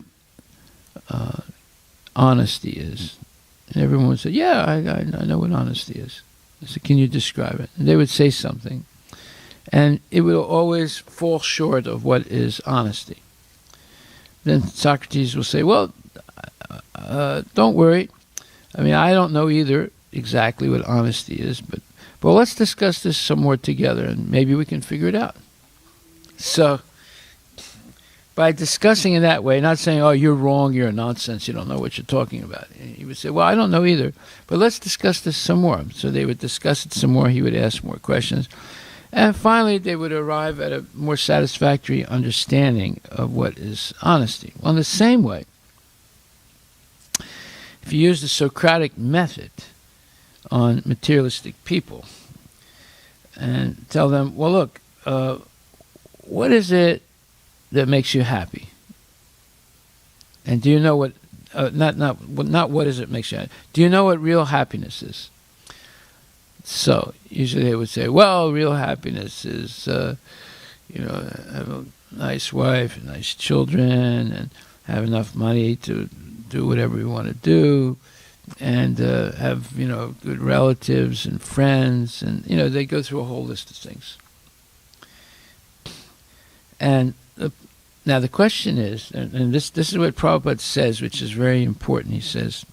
honesty is? And everyone would say, yeah, I know what honesty is. I said, can you describe it? And they would say something, and it would always fall short of what is honesty. Then Socrates will say, well, don't worry. I mean, I don't know either exactly what honesty is, but let's discuss this some more together, and maybe we can figure it out. So, by discussing it that way, not saying, oh, you're wrong, you're a nonsense, you don't know what you're talking about. He would say, well, I don't know either, but let's discuss this some more. So they would discuss it some more, he would ask more questions, and finally they would arrive at a more satisfactory understanding of what is honesty. Well, in the same way, if you use the Socratic method, on materialistic people and tell them, well, look, what is it that makes you happy? And do you know what? Not what is it makes you happy? Do you know what real happiness is? So usually they would say, well, real happiness is, have a nice wife, and nice children, and have enough money to do whatever you want to do, and have good relatives and friends, and they go through a whole list of things. And now the question is, and this is what Prabhupada says, which is very important. He says,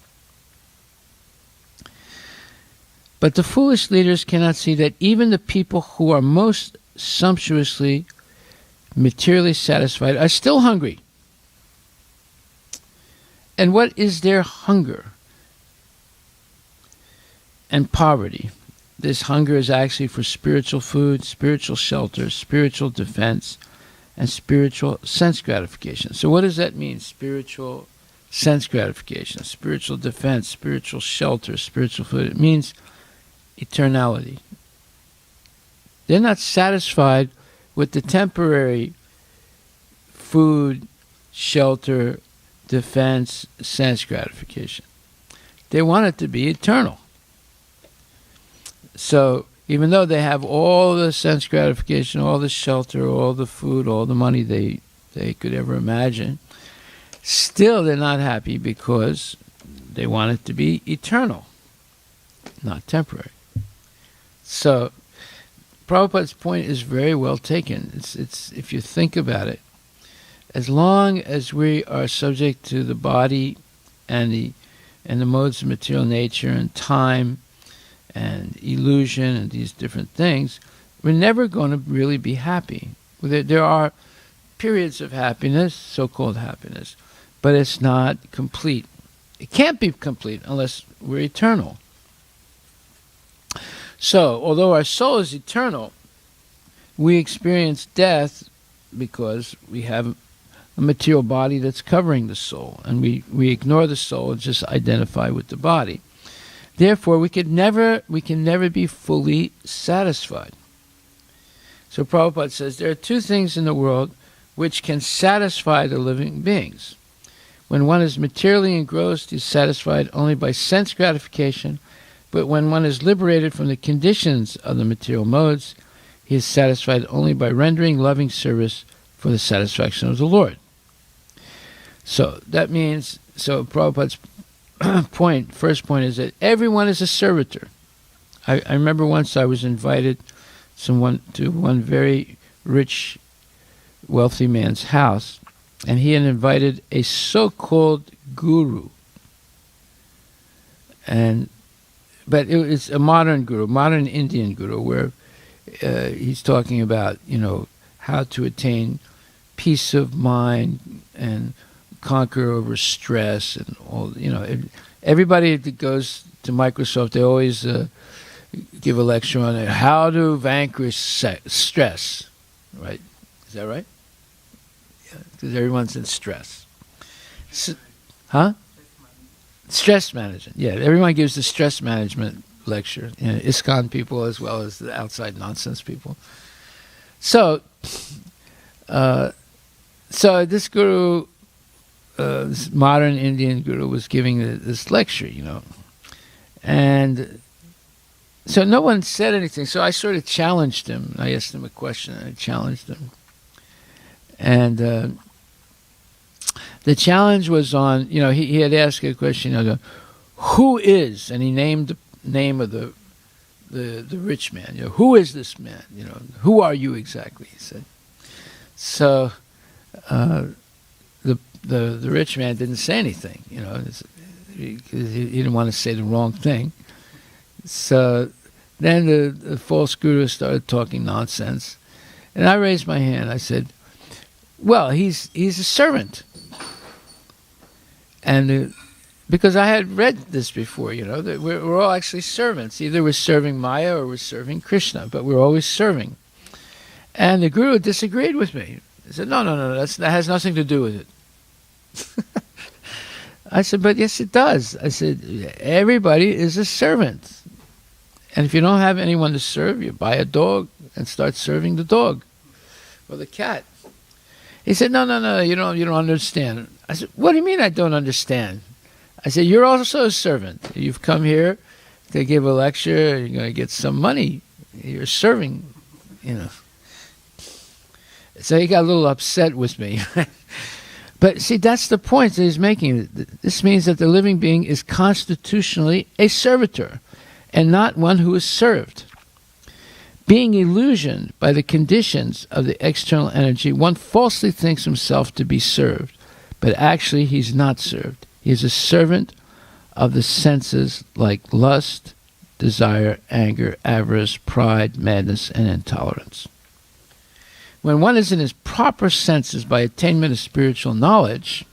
but the foolish leaders cannot see that even the people who are most sumptuously, materially satisfied are still hungry. And what is their hunger and poverty? This hunger is actually for spiritual food, spiritual shelter, spiritual defense, and spiritual sense gratification. So what does that mean? Spiritual sense gratification, spiritual defense, spiritual shelter, spiritual food. It means eternality. They're not satisfied with the temporary food, shelter, defense, sense gratification. They want it to be eternal. So even though they have all the sense gratification, all the shelter, all the food, all the money they could ever imagine, still they're not happy because they want it to be eternal, not temporary. So Prabhupada's point is very well taken. It's if you think about it, as long as we are subject to the body and the modes of material nature and time and illusion and these different things, we're never going to really be happy. There are periods of happiness, so-called happiness, but it's not complete. It can't be complete unless we're eternal. So, although our soul is eternal, we experience death because we have a material body that's covering the soul, and we ignore the soul and just identify with the body. Therefore, we can never be fully satisfied. So Prabhupada says there are two things in the world which can satisfy the living beings. When one is materially engrossed, he is satisfied only by sense gratification, but when one is liberated from the conditions of the material modes, he is satisfied only by rendering loving service for the satisfaction of the Lord. So that means, Prabhupada's first point is that everyone is a servitor. I remember once I was invited to one very rich, wealthy man's house, and he had invited a so-called guru. But it's a modern guru, modern Indian guru, where he's talking about, how to attain peace of mind and conquer over stress and all. Everybody that goes to Microsoft, they always give a lecture on it, how to vanquish stress, right? Is that right? Yeah, because everyone's in stress. Stress management. Yeah, everyone gives the stress management lecture. ISKCON people as well as the outside nonsense people. So this guru, this modern Indian guru, was giving this lecture, and so no one said anything. So I sort of challenged him. I asked him a question, and I challenged him, and the challenge was on, he had asked a question, who is, and he named the name of the rich man. Who is this man? Who are you exactly? He said. So the rich man didn't say anything, because he didn't want to say the wrong thing. So then the false guru started talking nonsense, and I raised my hand. I said, "Well, he's a servant." And because I had read this before, that we're all actually servants. Either we're serving Maya or we're serving Krishna, but we're always serving. And the guru disagreed with me. He said, no, that has nothing to do with it. I said, but yes, it does. I said, everybody is a servant. And if you don't have anyone to serve, you buy a dog and start serving the dog or the cat. He said, no, you don't understand. I said, what do you mean I don't understand? I said, you're also a servant. You've come here to give a lecture. You're going to get some money. You're serving, So he got a little upset with me. But see, that's the point that he's making. This means that the living being is constitutionally a servitor and not one who is served. Being illusioned by the conditions of the external energy, one falsely thinks himself to be served, but actually he's not served. He is a servant of the senses like lust, desire, anger, avarice, pride, madness, and intolerance. When one is in his proper senses by attainment of spiritual knowledge,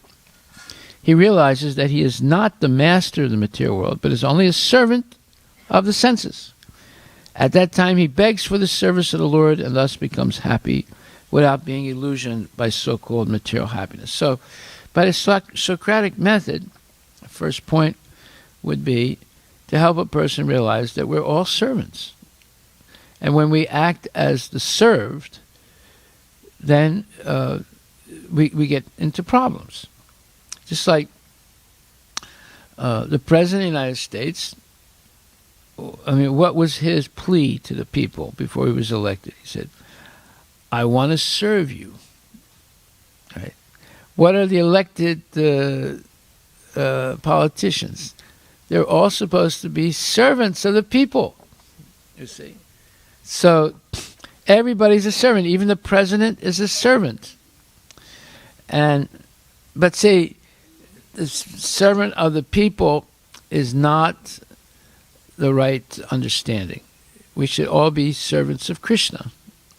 he realizes that he is not the master of the material world, but is only a servant of the senses. At that time, he begs for the service of the Lord and thus becomes happy without being illusioned by so-called material happiness. So, by the Socratic method, the first point would be to help a person realize that we're all servants. And when we act as the served, then we get into problems. Just like the President of the United States, what was his plea to the people before he was elected? He said, I want to serve you. Right? What are the elected politicians? They're all supposed to be servants of the people, you see. So everybody's a servant. Even the president is a servant. But see, the servant of the people is not the right understanding. We should all be servants of Krishna.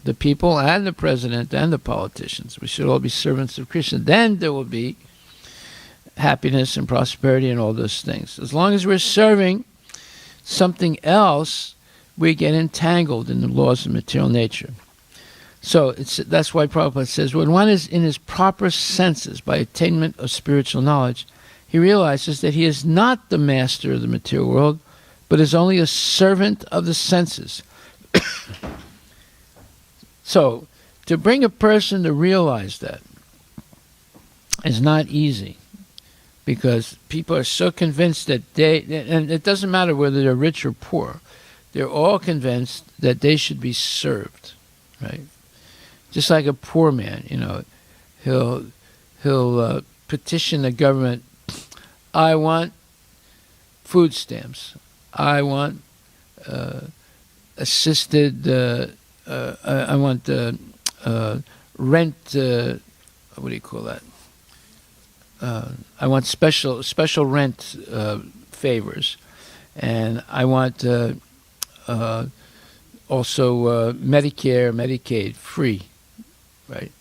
The people and the president and the politicians. We should all be servants of Krishna. Then there will be happiness and prosperity and all those things. As long as we're serving something else, we get entangled in the laws of material nature. So that's why Prabhupada says, when one is in his proper senses by attainment of spiritual knowledge, he realizes that he is not the master of the material world, but is only a servant of the senses. So, to bring a person to realize that is not easy, because people are so convinced that and it doesn't matter whether they're rich or poor, they're all convinced that they should be served, right? Just like a poor man, he'll petition the government, I want food stamps, I want assisted, I want rent, what do you call that? I want special rent favors, and I want also Medicare, Medicaid free, right?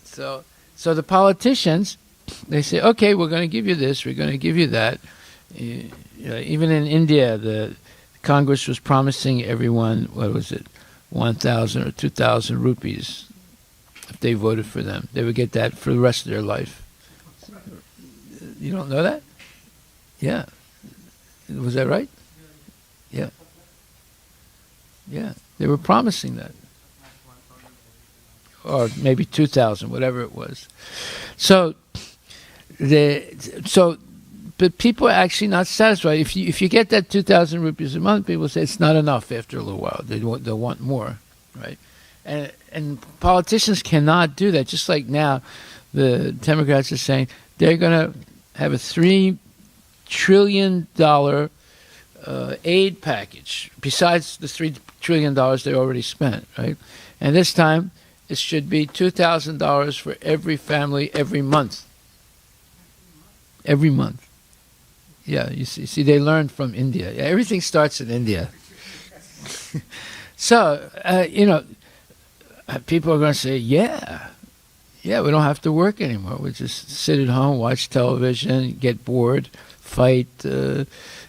So the politicians, they say, okay, we're going to give you this, we're going to give you that. Even in India, the Congress was promising everyone, 1,000 or 2,000 rupees if they voted for them. They would get that for the rest of their life. You don't know that? Yeah. Was that right? Yeah. Yeah. They were promising that. Or maybe 2,000, whatever it was. But people are actually not satisfied. If you get that 2,000 rupees a month, people say it's not enough after a little while. They'll want more, right? And politicians cannot do that. Just like now, the Democrats are saying they're going to have a $3 trillion aid package, besides the $3 trillion they already spent, right? And this time, it should be $2,000 for every family every month. Every month. Yeah, you see, they learned from India. Yeah, everything starts in India. So, people are going to say, yeah, we don't have to work anymore. We just sit at home, watch television, get bored, fight, and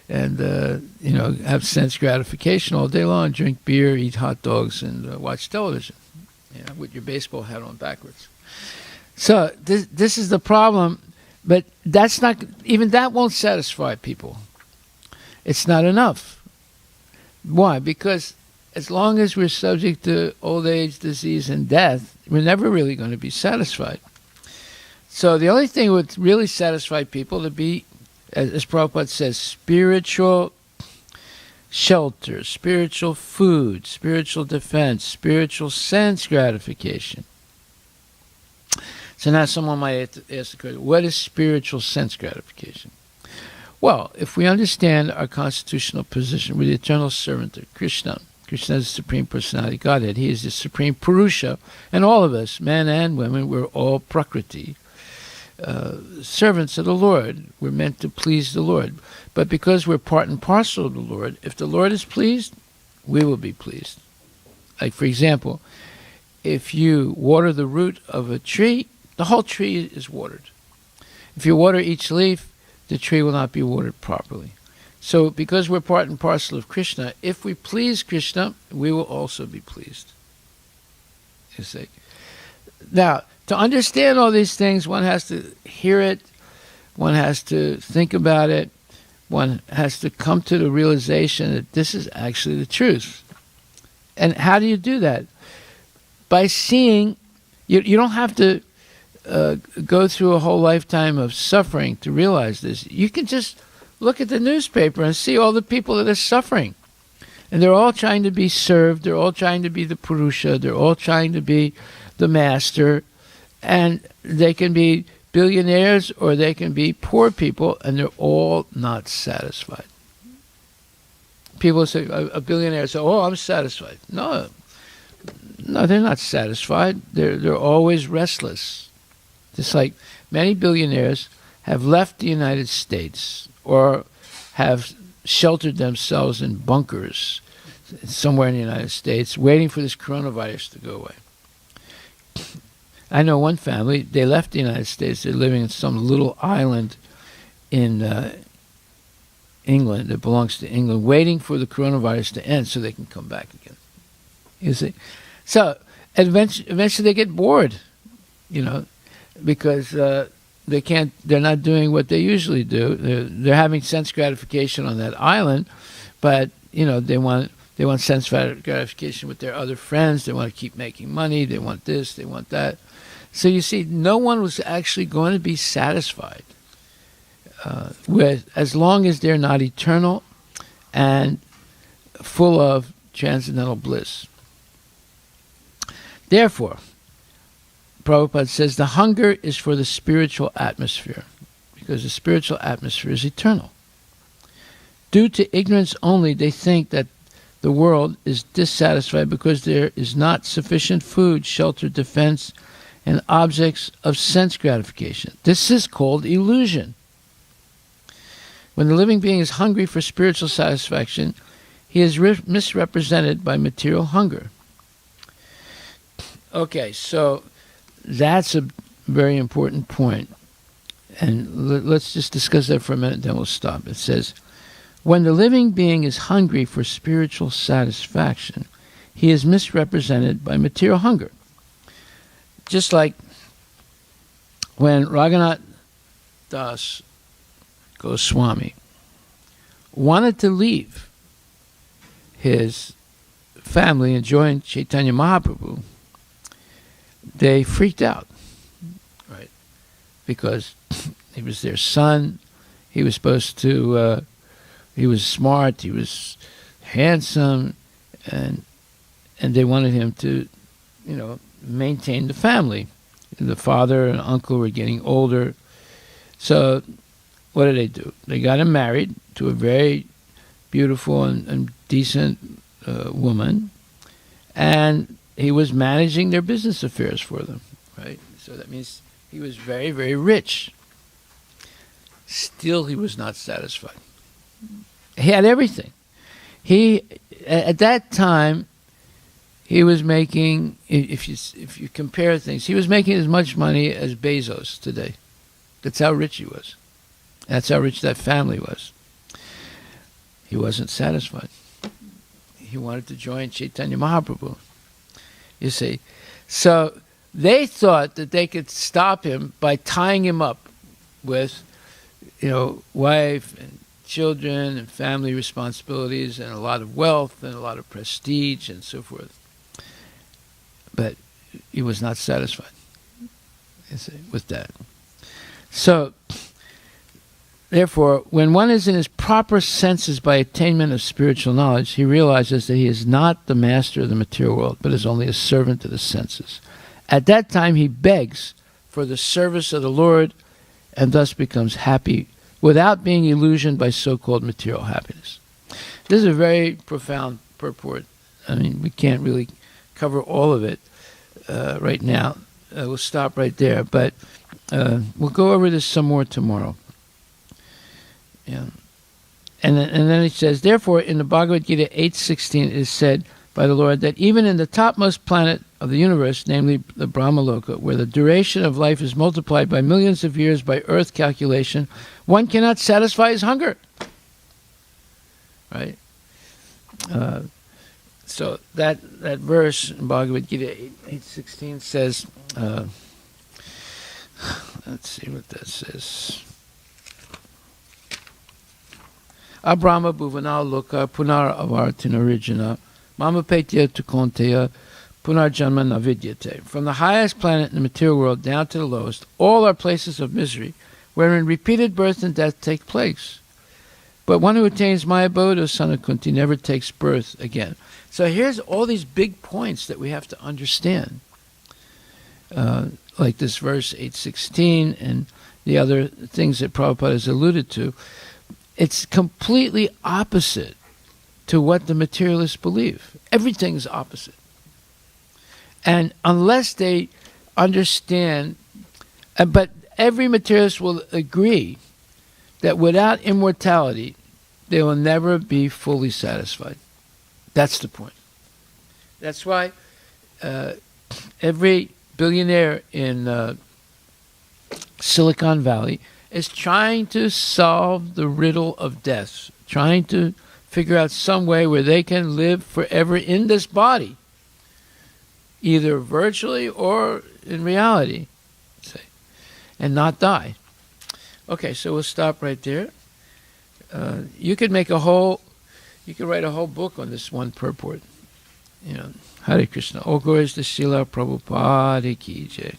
have sense gratification all day long, drink beer, eat hot dogs, and watch television, with your baseball hat on backwards. So this is the problem. But that's not, even that won't satisfy people. It's not enough. Why? Because as long as we're subject to old age, disease, and death, we're never really going to be satisfied. So the only thing that would really satisfy people to be, as Prabhupada says, spiritual shelter, spiritual food, spiritual defense, spiritual sense gratification. So now someone might ask the question, what is spiritual sense gratification? Well, if we understand our constitutional position, we're the eternal servant of Krishna. Krishna is the Supreme Personality Godhead. He is the Supreme Purusha. And all of us, men and women, we're all Prakriti, servants of the Lord. We're meant to please the Lord. But because we're part and parcel of the Lord, if the Lord is pleased, we will be pleased. Like, for example, if you water the root of a tree, the whole tree is watered. If you water each leaf, the tree will not be watered properly. So because we're part and parcel of Krishna, if we please Krishna, we will also be pleased. You see. Now, to understand all these things, one has to hear it, one has to think about it, one has to come to the realization that this is actually the truth. And how do you do that? By seeing, you don't have to go through a whole lifetime of suffering to realize this. You can just look at the newspaper and see all the people that are suffering. And they're all trying to be served. They're all trying to be the Purusha. They're all trying to be the master. And they can be billionaires or they can be poor people, and they're all not satisfied. People say, a billionaire say, oh, I'm satisfied. No, they're not satisfied. They're always restless. Just like many billionaires have left the United States or have sheltered themselves in bunkers somewhere in the United States, waiting for this coronavirus to go away. I know one family, they left the United States. They're living in some little island in England that belongs to England, waiting for the coronavirus to end so they can come back again. You see? So eventually they get bored, because they're not doing what they usually do. They're having sense gratification on that island, but they want sense gratification with their other friends. They want to keep making money. They want this. They want that. So you see, no one was actually going to be satisfied with, as long as they're not eternal and full of transcendental bliss. Therefore, Prabhupada says the hunger is for the spiritual atmosphere, because the spiritual atmosphere is eternal. Due to ignorance only, they think that the world is dissatisfied because there is not sufficient food, shelter, defense, and objects of sense gratification. This is called illusion. When the living being is hungry for spiritual satisfaction, he is misrepresented by material hunger. Okay, so that's a very important point. And let's just discuss that for a minute, then we'll stop. It says, when the living being is hungry for spiritual satisfaction, he is misrepresented by material hunger. Just like when Raghunath Das Goswami wanted to leave his family and join Chaitanya Mahaprabhu, they freaked out, right? Because he was their son. He was supposed to, he was smart, he was handsome, and they wanted him to, maintain the family. The father and uncle were getting older. So what did they do? They got him married to a very beautiful and decent woman, and he was managing their business affairs for them, right? So that means he was very, very rich. Still, he was not satisfied. He had everything. At that time, he was making, if you compare things, he was making as much money as Bezos today. That's how rich he was. That's how rich that family was. He wasn't satisfied. He wanted to join Chaitanya Mahaprabhu. You see. So they thought that they could stop him by tying him up with, wife and children and family responsibilities and a lot of wealth and a lot of prestige and so forth. But he was not satisfied with that. So, therefore, when one is in his proper senses by attainment of spiritual knowledge, he realizes that he is not the master of the material world, but is only a servant of the senses. At that time, he begs for the service of the Lord and thus becomes happy without being illusioned by so-called material happiness. This is a very profound purport. I mean, we can't really cover all of it right now. We'll stop right there, but we'll go over this some more tomorrow. Yeah. And then it says, therefore, in the Bhagavad Gita 8:16, it is said by the Lord that even in the topmost planet of the universe, namely the Brahmaloka, where the duration of life is multiplied by millions of years by earth calculation, one cannot satisfy his hunger. Right? So that verse in Bhagavad Gita 8:16 says, let's see what that says. Abrahma bhuvana loka punar avartin origina mamapetya tukonteya punar janma navidyate. From the highest planet in the material world down to the lowest, all are places of misery, wherein repeated birth and death take place. But one who attains my abode, O son of Kunti, never takes birth again. So here's all these big points that we have to understand. Like this verse 8:16 and the other things that Prabhupada has alluded to. It's completely opposite to what the materialists believe. Everything's opposite. And unless they understand, but every materialist will agree that without immortality, they will never be fully satisfied. That's the point. That's why every billionaire in Silicon Valley is trying to solve the riddle of death, trying to figure out some way where they can live forever in this body, either virtually or in reality, say, and not die. Okay, so we'll stop right there. You could write a whole book on this one purport. Hare Krishna. All glories to Srila Prabhupada Ki Jai.